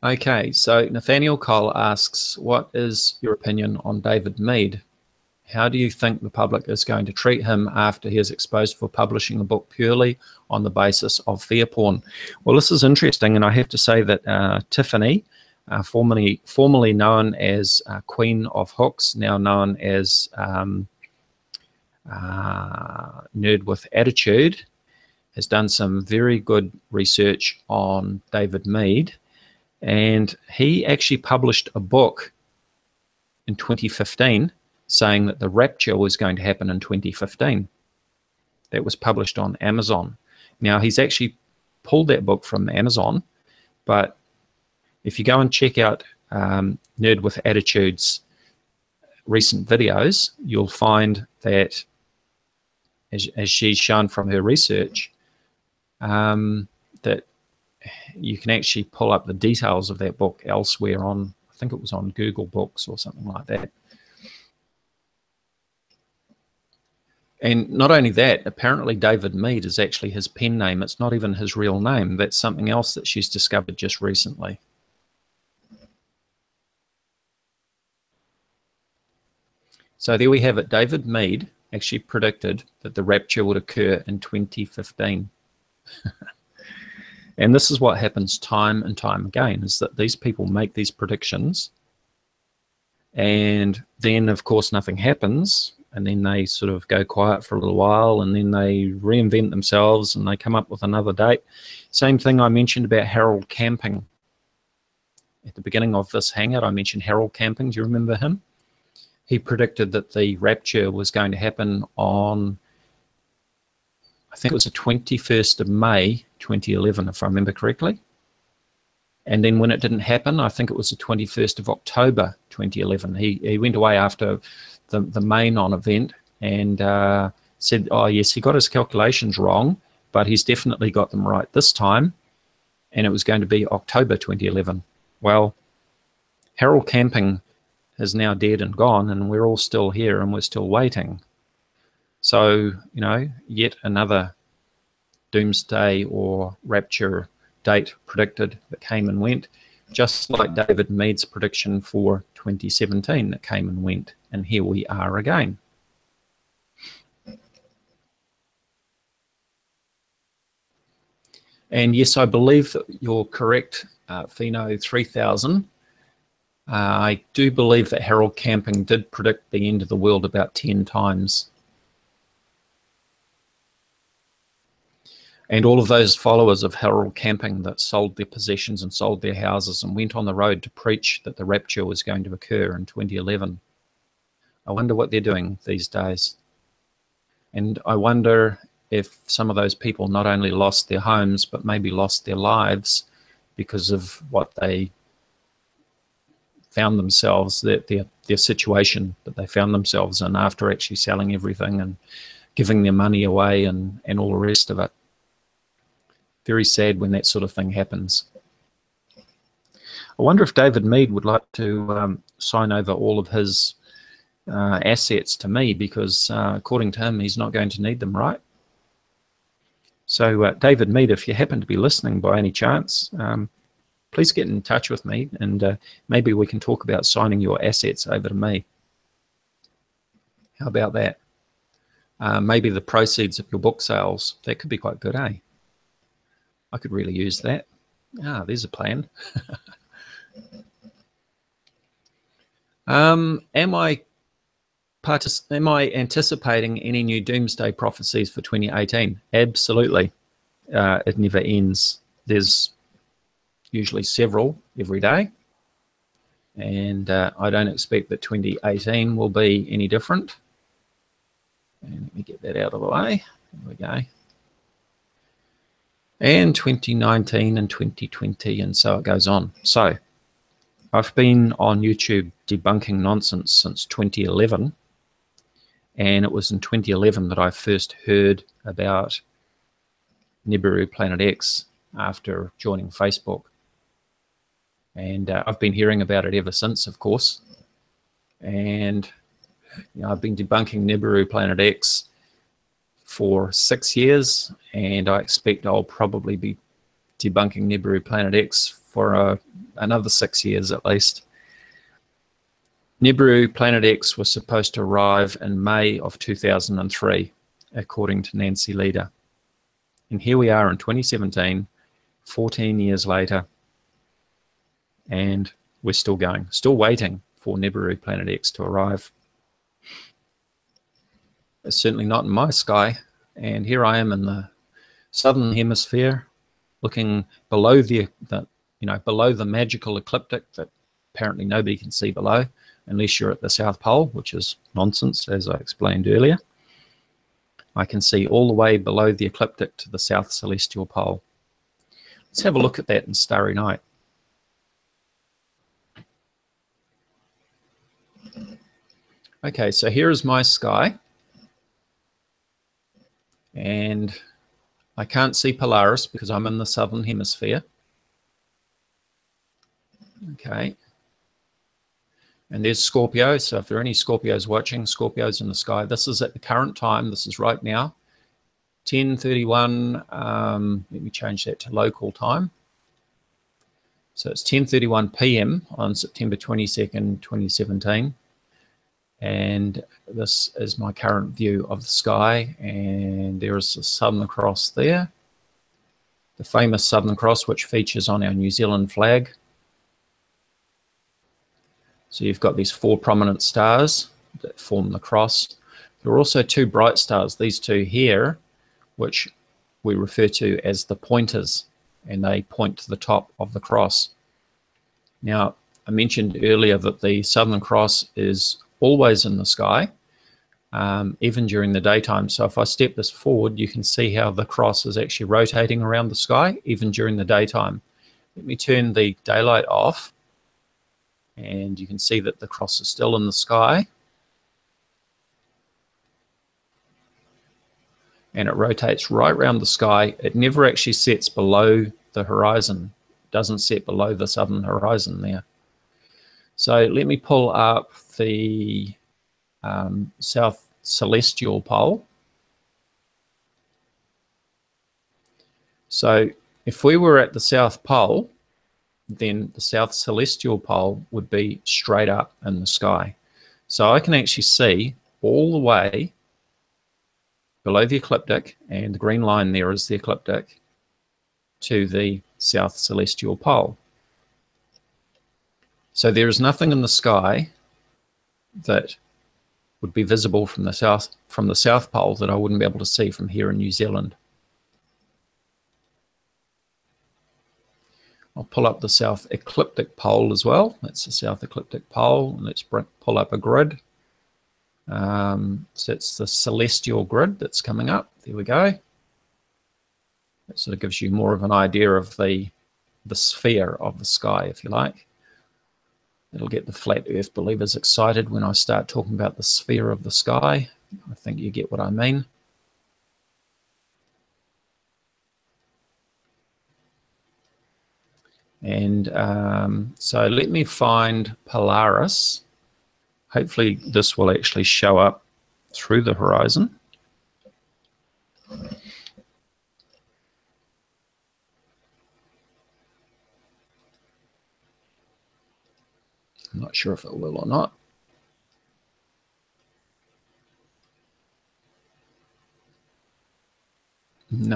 Okay, so Nathaniel Cole asks, what is your opinion on David Mead? How do you think the public is going to treat him after he is exposed for publishing a book purely on the basis of fear porn? Well, this is interesting, and I have to say that Tiffany, formerly known as Queen of Hooks, now known as Nerd with Attitude, has done some very good research on David Mead, and he actually published a book in 2015 saying that the rapture was going to happen in 2015. That was published on Amazon. Now, he's actually pulled that book from Amazon, but if you go and check out Nerd with Attitude's recent videos, you'll find that, as she's shown from her research, that you can actually pull up the details of that book elsewhere on, I think it was on Google Books or something like that. And not only that, apparently David Mead is actually his pen name. It's not even his real name. That's something else that she's discovered just recently. So there we have it. David Mead actually predicted that the rapture would occur in 2015. And this is what happens time and time again, is that these people make these predictions, and then, of course, nothing happens. And then they sort of go quiet for a little while, and then they reinvent themselves and they come up with another date. Same thing I mentioned about Harold Camping. At the beginning of this hangout, I mentioned Harold Camping. Do you remember him? He predicted that the rapture was going to happen on, I think it was the 21st of May, 2011, if I remember correctly. And then when it didn't happen, I think it was the 21st of October, 2011. He went away after the May NonEvent and said, oh yes, he got his calculations wrong, but he's definitely got them right this time, and it was going to be October 2011. Well, Harold Camping is now dead and gone, and we're all still here and we're still waiting. So, you know, yet another doomsday or rapture date predicted that came and went, just like David Mead's prediction for 2017 that came and went, and here we are again. And yes, I believe that you're correct, Pheno 3000. I do believe that Harold Camping did predict the end of the world about 10 times. And all of those followers of Harold Camping that sold their possessions and sold their houses and went on the road to preach that the rapture was going to occur in 2011. I wonder what they're doing these days. And I wonder if some of those people not only lost their homes, but maybe lost their lives because of what they found themselves, their situation that they found themselves in after actually selling everything and giving their money away and all the rest of it. Very sad when that sort of thing happens. I wonder if David Mead would like to sign over all of his assets to me, because according to him, he's not going to need them, right? So David Mead, if you happen to be listening by any chance, please get in touch with me, and maybe we can talk about signing your assets over to me. How about that? Maybe the proceeds of your book sales. That could be quite good, eh? I could really use that. Ah, there's a plan. Am I anticipating any new Doomsday prophecies for 2018? Absolutely. It never ends. There's usually several every day. And I don't expect that 2018 will be any different. And let me get that out of the way. There we go. And 2019 and 2020, and so it goes on. So I've been on YouTube debunking nonsense since 2011. And it was in 2011 that I first heard about Nibiru Planet X after joining Facebook. And I've been hearing about it ever since, of course. And I've been debunking Nibiru Planet X for 6 years, and I expect I'll probably be debunking Nibiru Planet X for another 6 years at least. Nibiru Planet X was supposed to arrive in May of 2003, according to Nancy Leader. And here we are in 2017, 14 years later, and we're still going, still waiting for Nibiru Planet X to arrive. It's certainly not in my sky, and here I am in the southern hemisphere, looking below below the magical ecliptic that apparently nobody can see below, unless you're at the South Pole, which is nonsense, as I explained earlier. I can see all the way below the ecliptic to the South Celestial Pole. Let's have a look at that in Starry Night. Okay, so here is my sky, and I can't see Polaris because I'm in the southern hemisphere. Okay, and there's Scorpio. So if there are any Scorpios watching, Scorpios in the sky. This is at the current time. This is right now, 10:31. Let me change that to local time. So it's 10:31 p.m. on September 22nd, 2017. And this is my current view of the sky, and there is the Southern Cross there, the famous Southern Cross, which features on our New Zealand flag. So you've got these 4 prominent stars that form the cross. There are also 2 bright stars, these 2 here, which we refer to as the pointers, and they point to the top of the cross. Now, I mentioned earlier that the Southern Cross is always in the sky, even during the daytime. So if I step this forward, you can see how the cross is actually rotating around the sky, even during the daytime. Let me turn the daylight off, and you can see that the cross is still in the sky. And it rotates right around the sky. It never actually sets below the horizon. It doesn't set below the southern horizon there. So let me pull up the South Celestial Pole. So if we were at the South Pole, then the South Celestial Pole would be straight up in the sky. So I can actually see all the way below the ecliptic, and the green line there is the ecliptic, to the South Celestial Pole. So there is nothing in the sky that would be visible from the South Pole that I wouldn't be able to see from here in New Zealand. I'll pull up the South Ecliptic Pole as well. That's the South Ecliptic Pole. And let's pull up a grid. So it's the celestial grid that's coming up. There we go. That sort of gives you more of an idea of the sphere of the sky, if you like. It'll get the flat earth believers excited when I start talking about the sphere of the sky. I think you get what I mean. And so let me find Polaris. Hopefully this will actually show up through the horizon. I'm not sure if it will or not.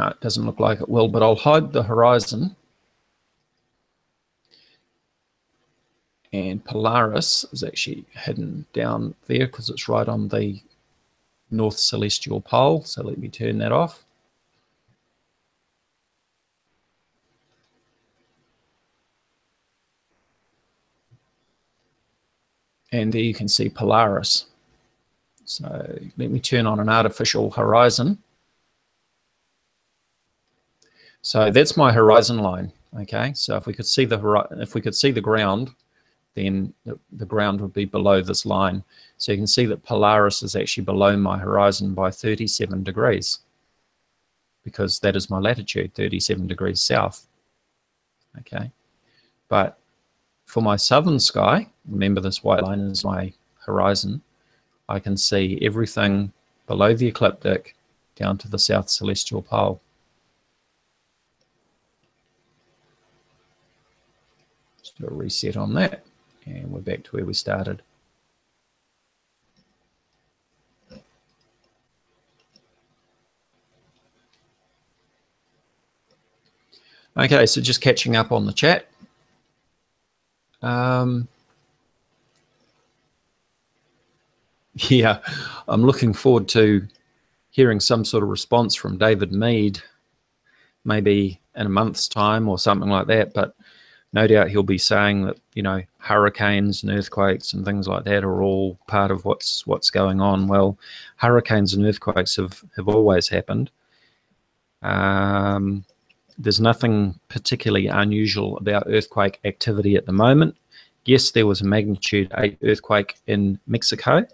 No, it doesn't look like it will, but I'll hide the horizon. And Polaris is actually hidden down there because it's right on the north celestial pole. So let me turn that off. And there you can see Polaris. So let me turn on an artificial horizon. So that's my horizon line. Okay, so if we could see the ground, then the ground would be below this line. So you can see that Polaris is actually below my horizon by 37 degrees, because that is my latitude, 37 degrees south. Okay, but for my southern sky, remember this white line is my horizon, I can see everything below the ecliptic down to the south celestial pole. Let's do a reset on that, and we're back to where we started. Okay, so just catching up on the chat. Yeah, I'm looking forward to hearing some sort of response from David Mead, maybe in a month's time or something like that. But no doubt he'll be saying that, you know, hurricanes and earthquakes and things like that are all part of what's going on. Well, hurricanes and earthquakes have always happened. There's nothing particularly unusual about earthquake activity at the moment. Yes, there was a magnitude 8 earthquake in Mexico,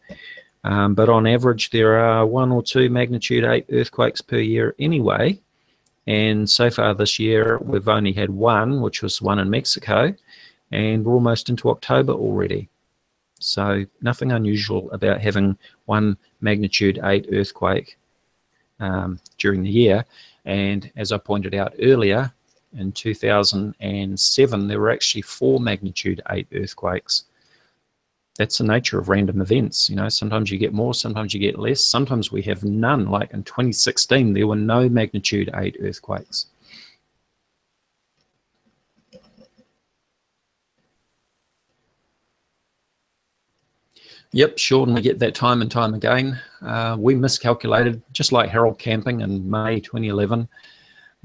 but on average there are 1 or 2 magnitude 8 earthquakes per year anyway. And so far this year we've only had 1, which was one in Mexico, and we're almost into October already. So nothing unusual about having 1 magnitude 8 earthquake during the year. And as I pointed out earlier, in 2007 there were actually 4 magnitude 8 earthquakes. That's the nature of random events. You know, sometimes you get more, sometimes you get less, sometimes we have none. Like in 2016 there were no magnitude 8 earthquakes. Yep, sure, and we get that time and time again. We miscalculated, just like Harold Camping in May 2011.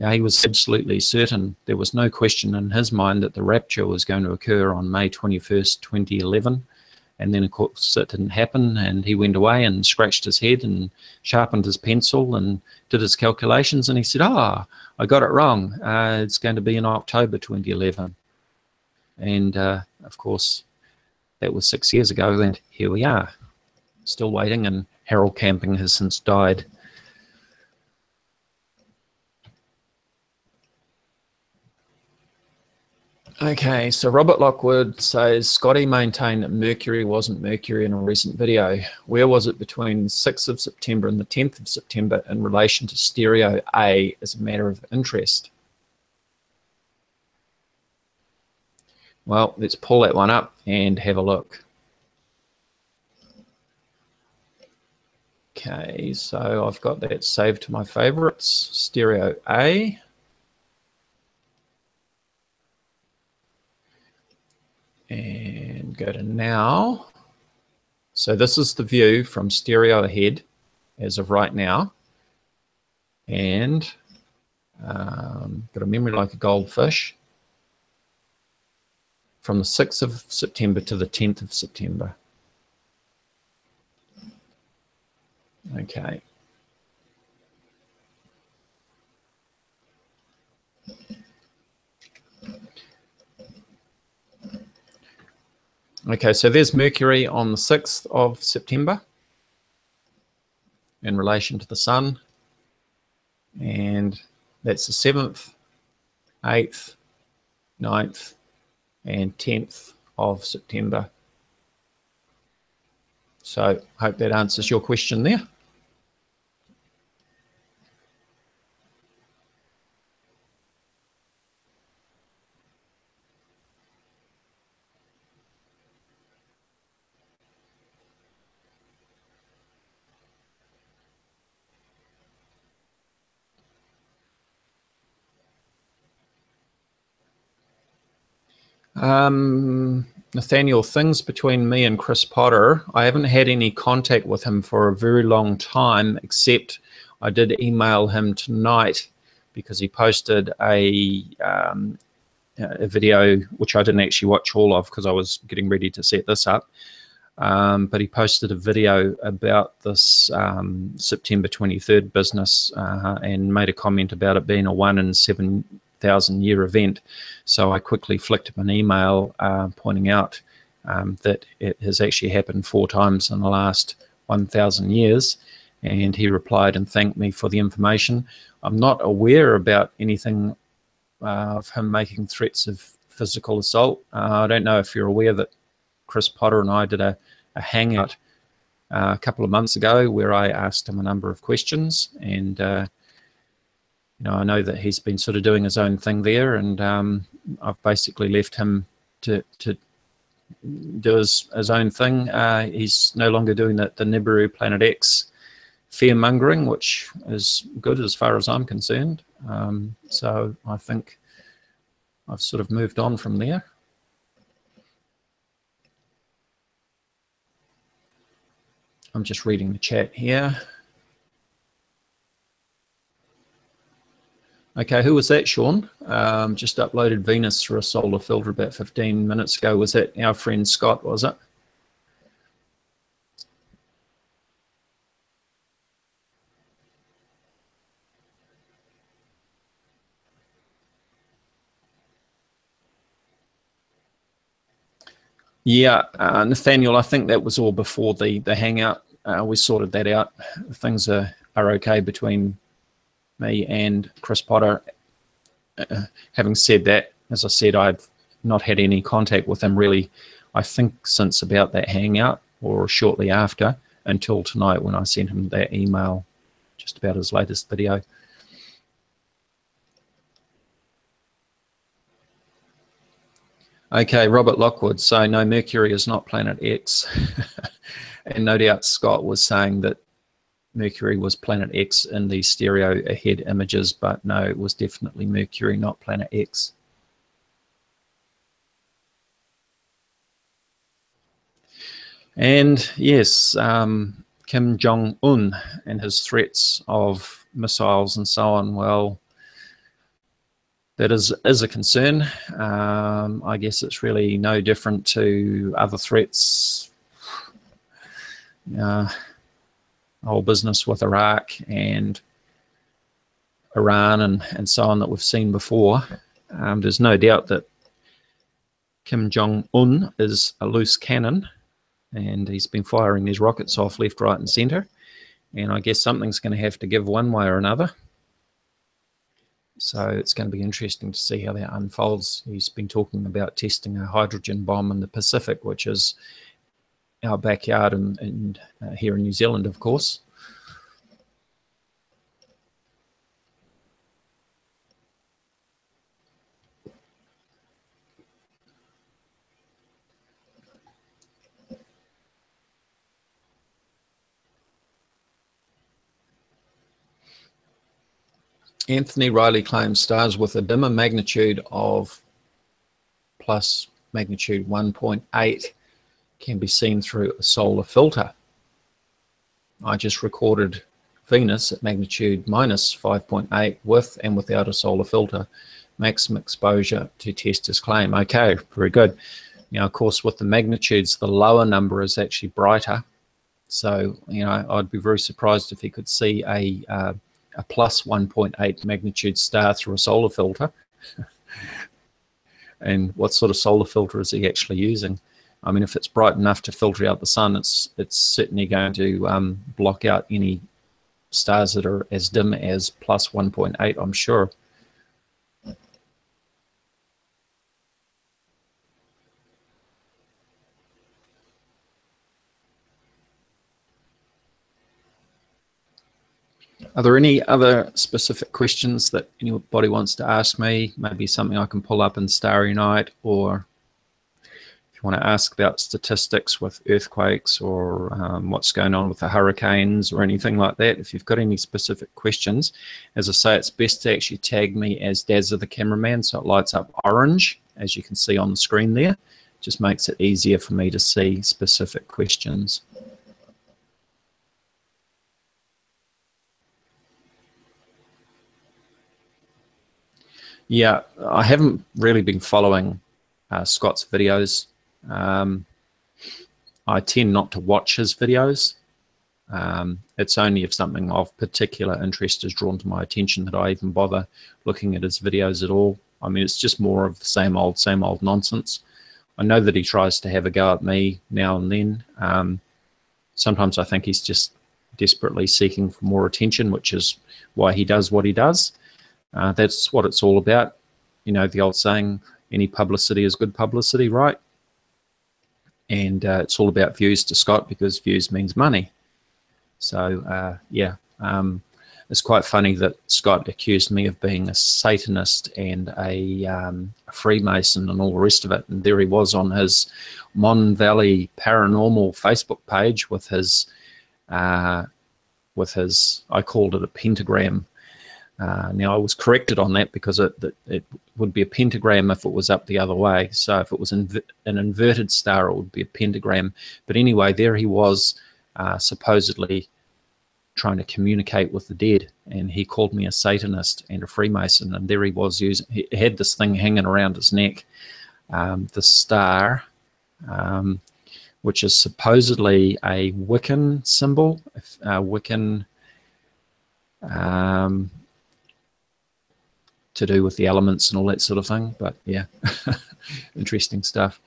He was absolutely certain, there was no question in his mind that the rapture was going to occur on May 21st, 2011. And then, of course, it didn't happen, and he went away and scratched his head and sharpened his pencil and did his calculations, and he said, I got it wrong. It's going to be in October 2011. And, of course, that was 6 years ago, and here we are, still waiting, and Harold Camping has since died. Okay, so Robert Lockwood says, Scotty maintained that Mercury wasn't Mercury in a recent video. Where was it between the 6th of September and the 10th of September in relation to stereo A as a matter of interest? Well, let's pull that one up and have a look. Okay, so I've got that saved to my favorites, stereo A. And go to now. So this is the view from stereo ahead as of right now. And got a memory like a goldfish. From the 6th of September to the 10th of September. Okay. Okay, so there's Mercury on the 6th of September in relation to the Sun. And that's the 7th, 8th, 9th, and 10th of September. So I hope that answers your question there. Nathaniel, things between me and Chris Potter, I haven't had any contact with him for a very long time, except I did email him tonight because he posted a video, which I didn't actually watch all of because I was getting ready to set this up. But he posted a video about this September 23rd business and made a comment about it being a 1 in 7,000 year event. So I quickly flicked him an email pointing out that it has actually happened 4 times in the last 1,000 years. And he replied and thanked me for the information. I'm not aware about anything of him making threats of physical assault. I don't know if you're aware that Chris Potter and I did a hangout a couple of months ago where I asked him a number of questions, and you know, I know that he's been sort of doing his own thing there, and I've basically left him to do his own thing. He's no longer doing the Nibiru Planet X fear mongering, which is good as far as I'm concerned. So I think I've sort of moved on from there. I'm just reading the chat here. Okay, who was that, Sean? Just uploaded Venus through a solar filter about 15 minutes ago. Was that our friend Scott, was it? Yeah, Nathaniel, I think that was all before the hangout. We sorted that out. Things are okay between me and Chris Potter. Having said that, as I said, I've not had any contact with him really, I think since about that hangout or shortly after, until tonight when I sent him that email just about his latest video. Okay, Robert Lockwood, so no, Mercury is not Planet X. And no doubt Scott was saying that Mercury was Planet X in the stereo ahead images, but no, it was definitely Mercury, not Planet X. And yes, Kim Jong-un and his threats of missiles and so on, well, that is a concern. I guess it's really no different to other threats. Whole business with Iraq and Iran and so on that we've seen before. There's no doubt that Kim Jong-un is a loose cannon, and he's been firing these rockets off left, right, and center. And I guess something's going to have to give one way or another. So it's going to be interesting to see how that unfolds. He's been talking about testing a hydrogen bomb in the Pacific, which is our backyard and here in New Zealand, of course. Anthony Riley claims stars with a dimmer magnitude of plus magnitude 1.8 can be seen through a solar filter. I just recorded Venus at magnitude minus 5.8 with and without a solar filter. Maximum exposure to test his claim. Okay, very good. Now, of course, with the magnitudes, the lower number is actually brighter. So, you know, I'd be very surprised if he could see a plus 1.8 magnitude star through a solar filter. And what sort of solar filter is he actually using? I mean, if it's bright enough to filter out the sun, it's certainly going to block out any stars that are as dim as plus 1.8, I'm sure. Are there any other specific questions that anybody wants to ask me? Maybe something I can pull up in Starry Night, or if you want to ask about statistics with earthquakes or what's going on with the hurricanes or anything like that. If you've got any specific questions, as I say, it's best to actually tag me as Dazzathecameraman so it lights up orange as you can see on the screen there. Just makes it easier for me to see specific questions. Yeah, I haven't really been following Scott's videos. I tend not to watch his videos. It's only if something of particular interest is drawn to my attention that I even bother looking at his videos at all. I mean, it's just more of the same old nonsense. I know that he tries to have a go at me now and then. Sometimes I think he's just desperately seeking for more attention, which is why he does what he does. That's what it's all about. You know, the old saying, any publicity is good publicity, right? And it's all about views to Scott, because views means money. So, yeah, it's quite funny that Scott accused me of being a Satanist and a Freemason and all the rest of it. And there he was on his Mon Valley Paranormal Facebook page with his, I called it a pentagram. Now, I was corrected on that because it would be a pentagram if it was up the other way. So if it was an inverted star, it would be a pentagram. But anyway, there he was, supposedly trying to communicate with the dead, and he called me a Satanist and a Freemason. And there he was he had this thing hanging around his neck, the star, which is supposedly a Wiccan symbol, Wiccan, to do with the elements and all that sort of thing. But yeah, interesting stuff.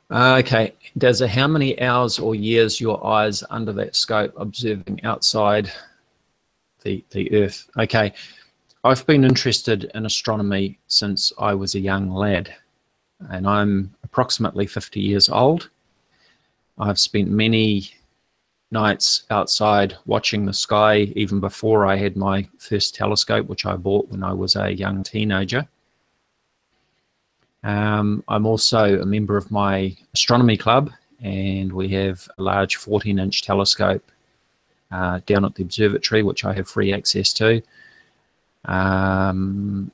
Okay, Dazza, how many hours or years your eyes under that scope observing outside the Earth? Okay, I've been interested in astronomy since I was a young lad, and I'm approximately 50 years old. I've spent many nights outside watching the sky, even before I had my first telescope, which I bought when I was a young teenager. I'm also a member of my astronomy club, and we have a large 14-inch telescope down at the observatory, which I have free access to. Now,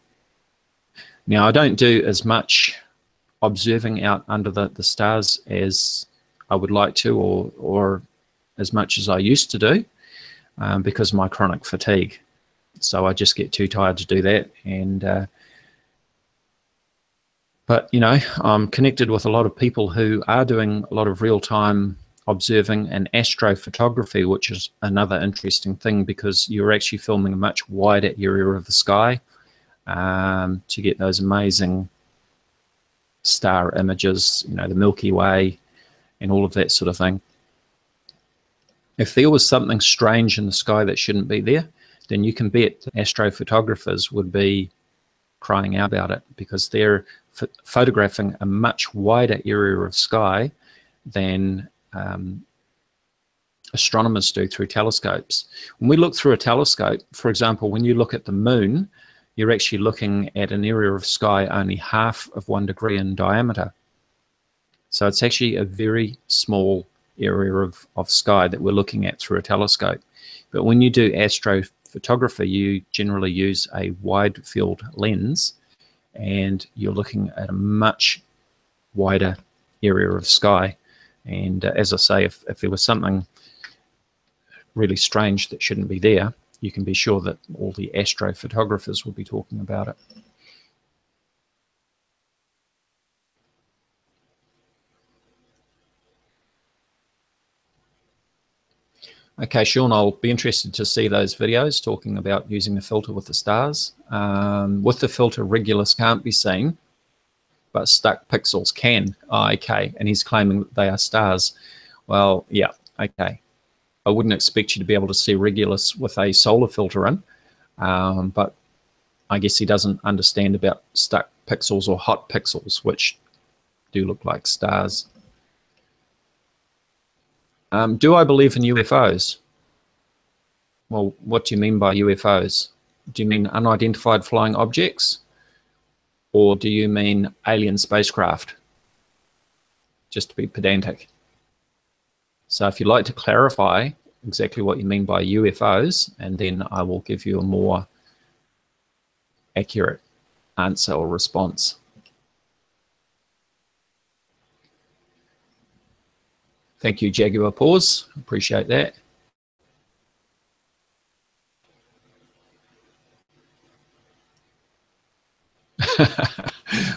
I don't do as much observing out under the stars as I would like to, or as much as I used to do, because of my chronic fatigue. So I just get too tired to do that. And but, you know, I'm connected with a lot of people who are doing a lot of real-time observing and astrophotography, which is another interesting thing, because you're actually filming a much wider area of the sky to get those amazing star images, you know, the Milky Way and all of that sort of thing. If there was something strange in the sky that shouldn't be there, then you can bet astrophotographers would be crying out about it, because they're photographing a much wider area of sky than astronomers do through telescopes. When we look through a telescope, for example, when you look at the moon, you're actually looking at an area of sky only half of 1 degree in diameter. So it's actually a very small area of sky that we're looking at through a telescope. But when you do astrophotography, you generally use a wide field lens, and you're looking at a much wider area of sky. And as I say, if there was something really strange that shouldn't be there, you can be sure that all the astrophotographers will be talking about it. Okay, Sean, I'll be interested to see those videos talking about using the filter with the stars. With the filter, Regulus can't be seen, but stuck pixels can. Oh, okay, and he's claiming that they are stars. Well, yeah, okay. I wouldn't expect you to be able to see Regulus with a solar filter in, but I guess he doesn't understand about stuck pixels or hot pixels, which do look like stars. Do I believe in UFOs? Well, what do you mean by UFOs? Do you mean unidentified flying objects? Or do you mean alien spacecraft? Just to be pedantic. So if you'd like to clarify exactly what you mean by UFOs, and then I will give you a more accurate answer or response. Thank you, Jaguar Pause. Appreciate that.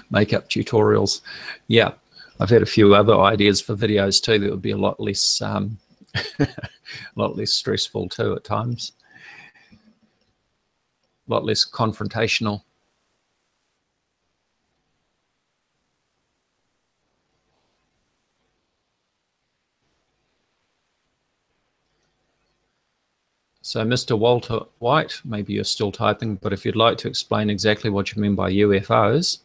Makeup tutorials. Yeah, I've had a few other ideas for videos too that would be a lot less a lot less stressful too at times. A lot less confrontational. So Mr. Walter White, maybe you're still typing, but if you'd like to explain exactly what you mean by UFOs.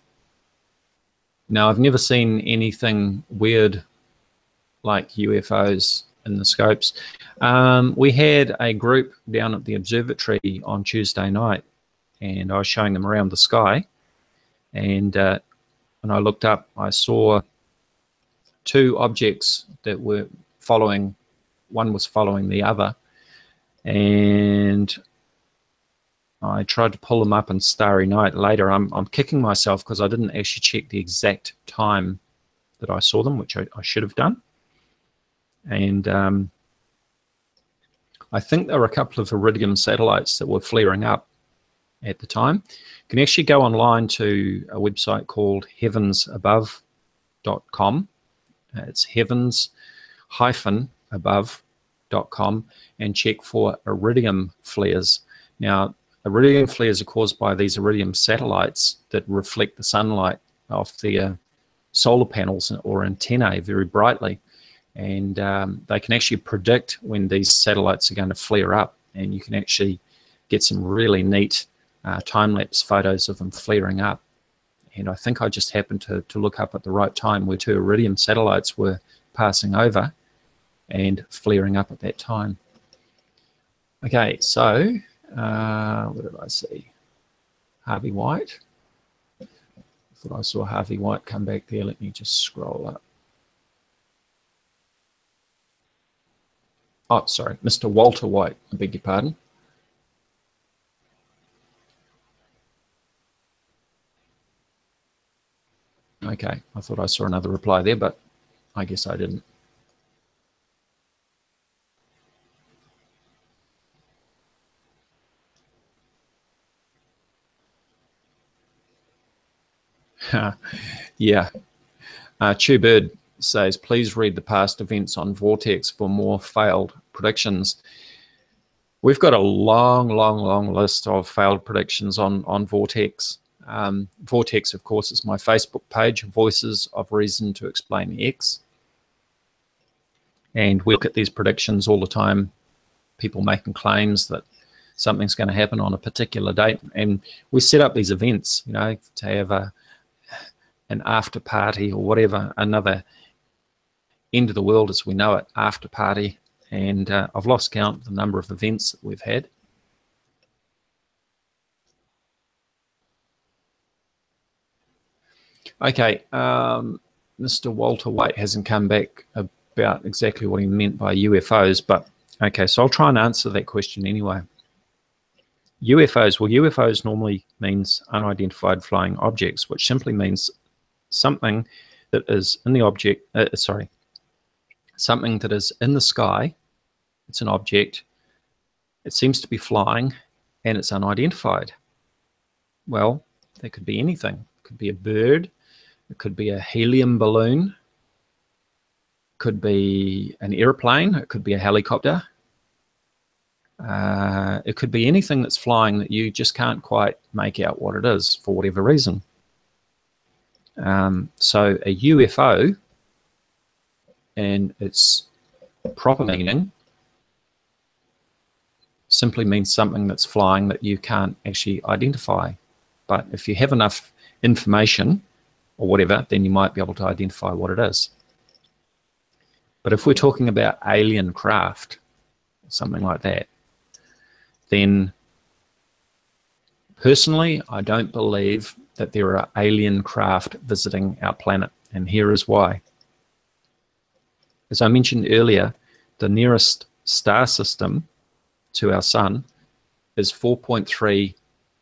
Now, I've never seen anything weird like UFOs in the scopes. We had a group down at the observatory on Tuesday night, and I was showing them around the sky. And when I looked up, I saw two objects that were following, one was following the other. And I tried to pull them up in Starry Night later. I'm kicking myself because I didn't actually check the exact time that I saw them, which I should have done. And I think there were a couple of Iridium satellites that were flaring up at the time. You can actually go online to a website called heavensabove.com. It's heavens-above.com and check for iridium flares. Now, iridium flares are caused by these iridium satellites that reflect the sunlight off their solar panels or antennae very brightly. And they can actually predict when these satellites are going to flare up, and you can actually get some really neat time-lapse photos of them flaring up. And I think I just happened to look up at the right time where two iridium satellites were passing over and flaring up at that time. Okay, so what did I see? Harvey White. I thought I saw Harvey White come back there. Let me just scroll up. Oh, sorry, Mr. Walter White, I beg your pardon. Okay, I thought I saw another reply there, but I guess I didn't. Yeah. Bird says, please read the past events on VORTEX for more failed predictions. We've got a long list of failed predictions on VORTEX. VORTEX, of course, is my Facebook page, Voices of Reason to Explain X. And we look at these predictions all the time, people making claims that something's going to happen on a particular date. And we set up these events, you know, to have an after party or whatever, another end of the world as we know it, after party. And I've lost count of the number of events that we've had. Okay, Mr. Walter White hasn't come back about exactly what he meant by UFOs, but okay, so I'll try and answer that question anyway. UFOs, well, UFOs normally means unidentified flying objects, which simply means something that is in the object, something that is in the sky, it's an object, it seems to be flying, and it's unidentified. Well, that could be anything. It could be a bird, it could be a helium balloon, it could be an airplane, it could be a helicopter. It could be anything that's flying that you just can't quite make out what it is for whatever reason. So a UFO, and its proper meaning, simply means something that's flying that you can't actually identify. But if you have enough information or whatever, then you might be able to identify what it is. But if we're talking about alien craft, something like that, then personally, I don't believe that there are alien craft visiting our planet, and here is why. As I mentioned earlier, the nearest star system to our sun is 4.3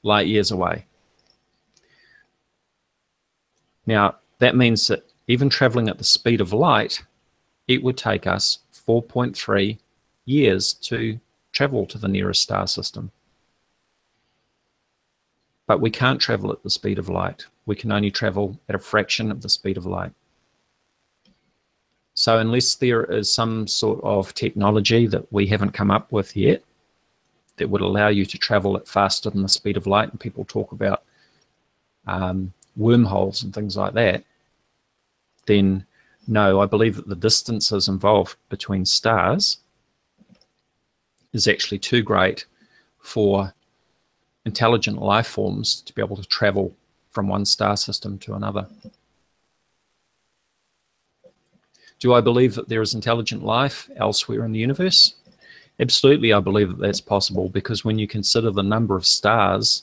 light years away. Now, that means that even traveling at the speed of light, it would take us 4.3 years to travel to the nearest star system. But we can't travel at the speed of light. We can only travel at a fraction of the speed of light. So unless there is some sort of technology that we haven't come up with yet that would allow you to travel at faster than the speed of light, and people talk about wormholes and things like that, then no, I believe that the distances involved between stars is actually too great for intelligent life forms to be able to travel from one star system to another. Do I believe that there is intelligent life elsewhere in the universe? Absolutely, I believe that that's possible, because when you consider the number of stars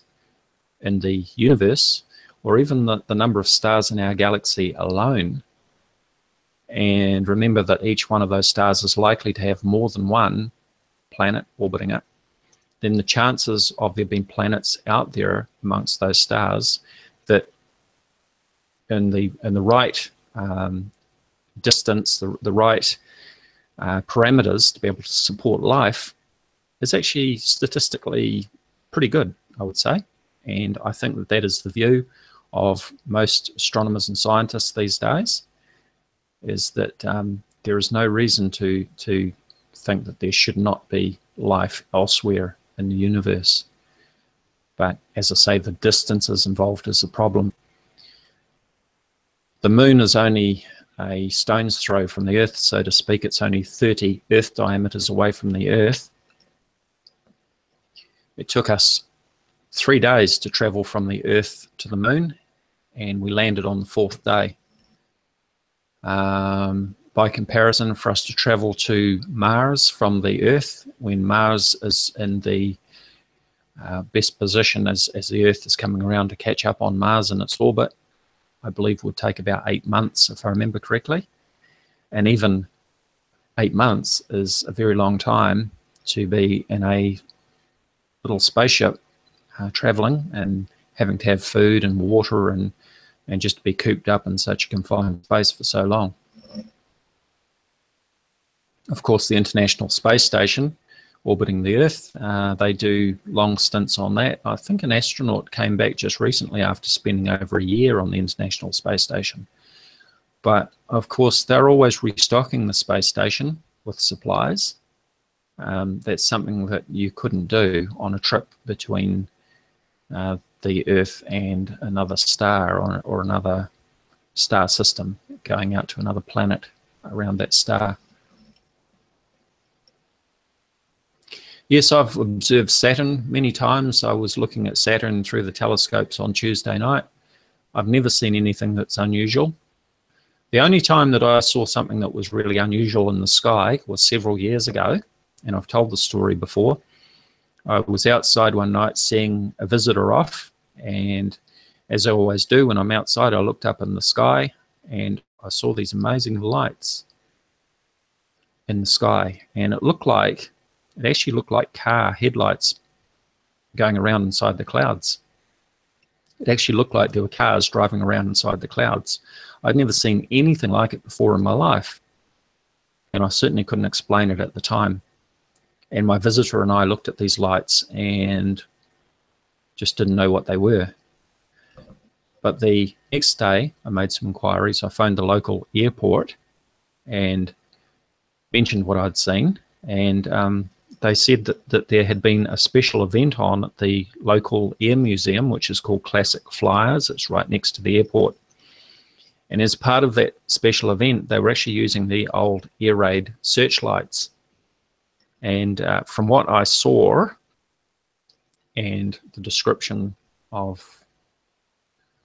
in the universe, or even the number of stars in our galaxy alone, and remember that each one of those stars is likely to have more than one planet orbiting it, then the chances of there being planets out there amongst those stars that in the right distance, the right parameters to be able to support life is actually statistically pretty good, I would say. And I think that that is the view of most astronomers and scientists these days, is that there is no reason to think that there should not be life elsewhere in the universe. But as I say, the distances involved is the problem. The moon is only a stone's throw from the Earth, so to speak. It's only 30 Earth diameters away from the Earth. It took us 3 days to travel from the Earth to the moon, and we landed on the 4th day. By comparison, for us to travel to Mars from the Earth, when Mars is in the best position as the Earth is coming around to catch up on Mars in its orbit, I believe would take about 8 months, if I remember correctly. And even 8 months is a very long time to be in a little spaceship traveling and having to have food and water and just be cooped up in such a confined space for so long. Of course, the International Space Station orbiting the Earth, they do long stints on that. I think an astronaut came back just recently after spending over a year on the International Space Station. But of course, they're always restocking the space station with supplies. That's something that you couldn't do on a trip between the Earth and another star or another star system, going out to another planet around that star. Yes, I've observed Saturn many times. I was looking at Saturn through the telescopes on Tuesday night. I've never seen anything that's unusual. The only time that I saw something that was really unusual in the sky was several years ago, and I've told the story before. I was outside one night seeing a visitor off, and as I always do when I'm outside, I looked up in the sky and I saw these amazing lights in the sky, and it actually looked like car headlights going around inside the clouds. It actually looked like there were cars driving around inside the clouds. I'd never seen anything like it before in my life, and I certainly couldn't explain it at the time. And my visitor and I looked at these lights and just didn't know what they were. But the next day, I made some inquiries. I phoned the local airport and mentioned what I'd seen, and they said that there had been a special event on at the local air museum, which is called Classic Flyers. It's right next to the airport. And as part of that special event, they were actually using the old air raid searchlights. And from what I saw and the description of,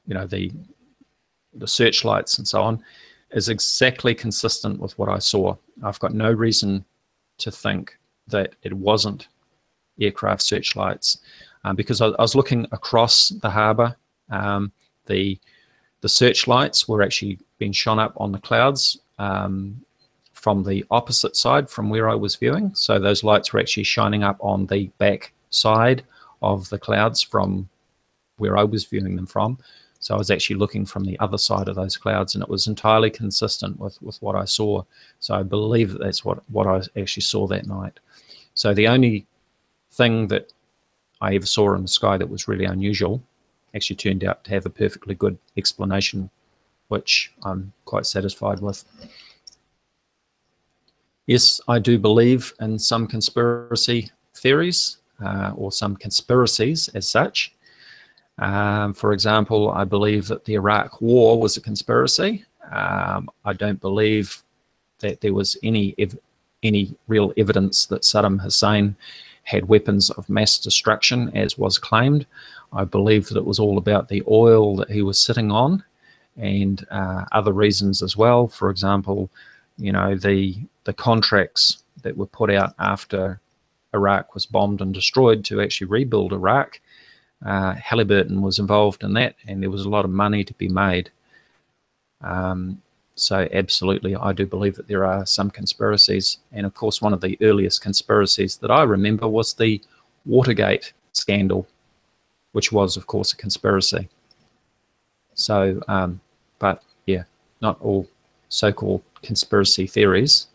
the searchlights and so on, is exactly consistent with what I saw. I've got no reason to think that it wasn't aircraft searchlights, because I was looking across the harbour. The searchlights were actually being shone up on the clouds from the opposite side from where I was viewing. So those lights were actually shining up on the back side of the clouds from where I was viewing them from, So I was actually looking from the other side of those clouds, and it was entirely consistent with what I saw. So I believe that that's what I actually saw that night. So the only thing that I ever saw in the sky that was really unusual actually turned out to have a perfectly good explanation, which I'm quite satisfied with. Yes, I do believe in some conspiracy theories, or some conspiracies as such. For example, I believe that the Iraq War was a conspiracy. I don't believe that there was any real evidence that Saddam Hussein had weapons of mass destruction, as was claimed. I believe that it was all about the oil that he was sitting on, and other reasons as well. For example, you know, the contracts that were put out after Iraq was bombed and destroyed to actually rebuild Iraq. Halliburton was involved in that, and there was a lot of money to be made. So absolutely, I do believe that there are some conspiracies. And of course, one of the earliest conspiracies that I remember was the Watergate scandal, which was, of course, a conspiracy. So, but yeah, not all so-called conspiracy theories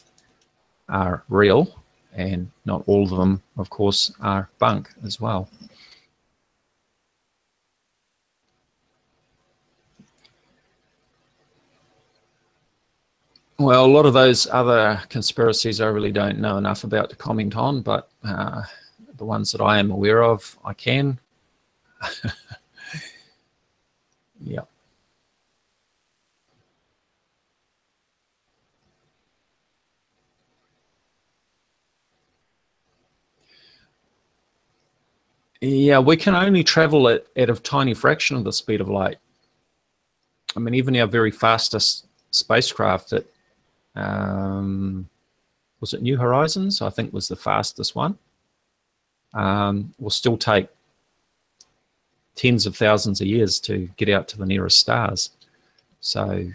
are real, and not all of them, of course, are bunk as well. Well, a lot of those other conspiracies I really don't know enough about to comment on, but the ones that I am aware of, I can. Yeah. Yeah, we can only travel at a tiny fraction of the speed of light. I mean, even our very fastest spacecraft that was it New Horizons, I think was the fastest one, will still take tens of thousands of years to get out to the nearest stars. So, you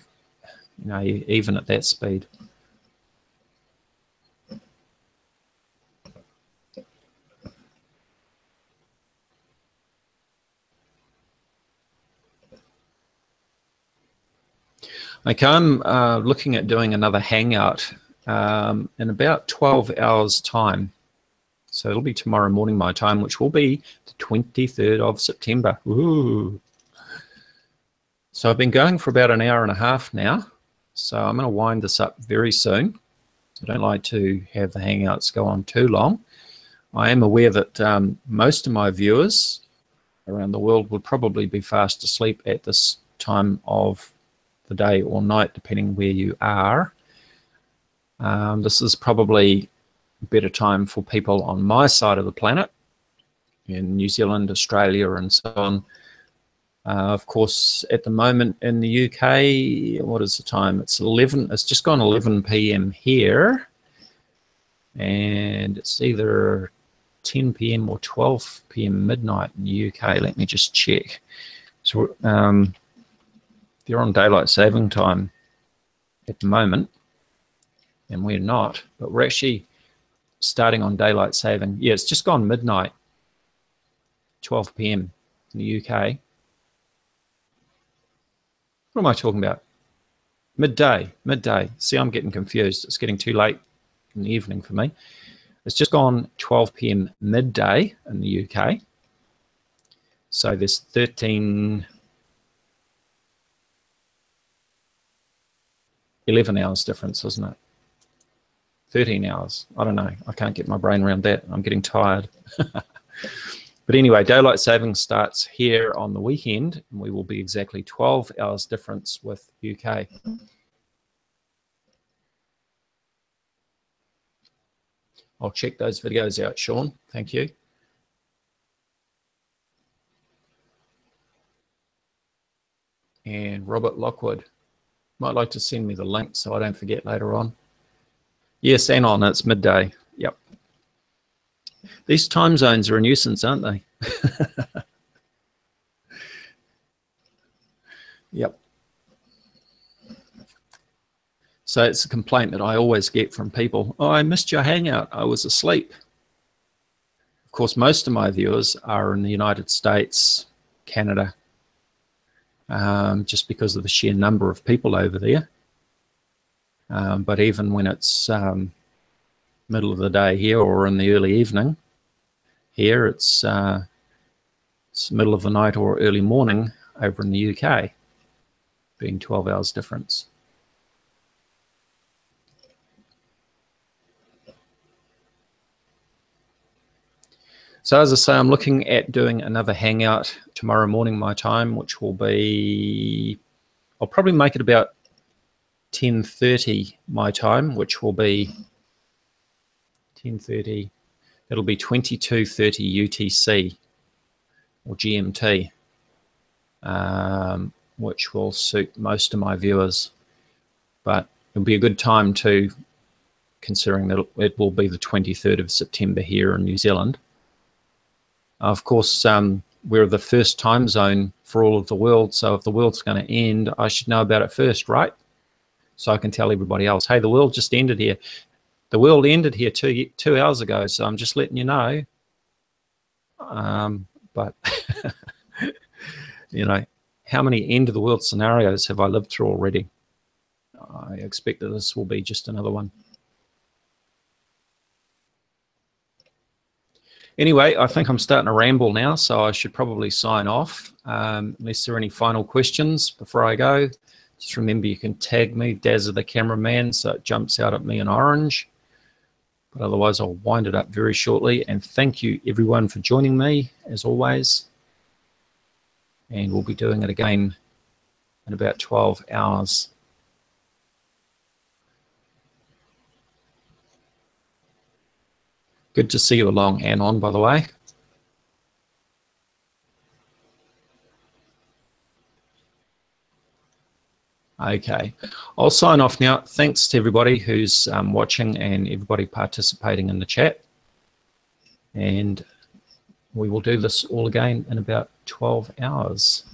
know, even at that speed. Okay, I'm looking at doing another hangout in about 12 hours time. So it'll be tomorrow morning my time, which will be the 23rd of September. Ooh. So I've been going for about an hour and a half now. So I'm going to wind this up very soon. I don't like to have the hangouts go on too long. I am aware that most of my viewers around the world would probably be fast asleep at this time of the day or night, depending where you are. This is probably a better time for people on my side of the planet, in New Zealand, Australia, and so on. Of course, at the moment in the UK, what is the time? It's 11. It's just gone 11 p.m. here, and it's either 10 p.m. or 12 p.m. midnight in the UK. Let me just check. So they're on daylight saving time at the moment, and we're not, but we're actually starting on daylight saving. Yeah, it's just gone midnight, 12 p.m. in the UK. What am I talking about? Midday. See, I'm getting confused. It's getting too late in the evening for me. It's just gone 12 p.m. midday in the UK. So there's 11 hours difference, isn't it? 13 hours. I don't know. I can't get my brain around that. I'm getting tired. But anyway, daylight saving starts here on the weekend, and we will be exactly 12 hours difference with UK. I'll check those videos out, Sean. Thank you. And Robert Lockwood might like to send me the link so I don't forget later on. Yes, Anon, it's midday. Yep. These time zones are a nuisance, aren't they? Yep. So it's a complaint that I always get from people. Oh, I missed your hangout. I was asleep. Of course, most of my viewers are in the United States, Canada, just because of the sheer number of people over there. But even when it's middle of the day here or in the early evening, here it's middle of the night or early morning over in the UK, being 12 hours difference. So as I say, I'm looking at doing another hangout tomorrow morning my time, which will be, I'll probably make it about 10:30 my time, which will be 10:30. It'll be 22:30 UTC or GMT, which will suit most of my viewers. But it'll be a good time too, considering that it will be the 23rd of September here in New Zealand. Of course, we're the first time zone for all of the world, so if the world's going to end, I should know about it first, right? So I can tell everybody else, hey, the world just ended here. The world ended here 2 hours ago, so I'm just letting you know. But, you know, how many end of the world scenarios have I lived through already? I expect that this will be just another one. Anyway, I think I'm starting to ramble now, so I should probably sign off. Unless there are any final questions before I go, just remember you can tag me, Dazzathecameraman, so it jumps out at me in orange. But otherwise, I'll wind it up very shortly. And thank you, everyone, for joining me, as always. And we'll be doing it again in about 12 hours. Good to see you along, Anon, by the way. Okay, I'll sign off now. Thanks to everybody who's watching and everybody participating in the chat. And we will do this all again in about 12 hours.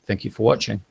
Thank you for watching.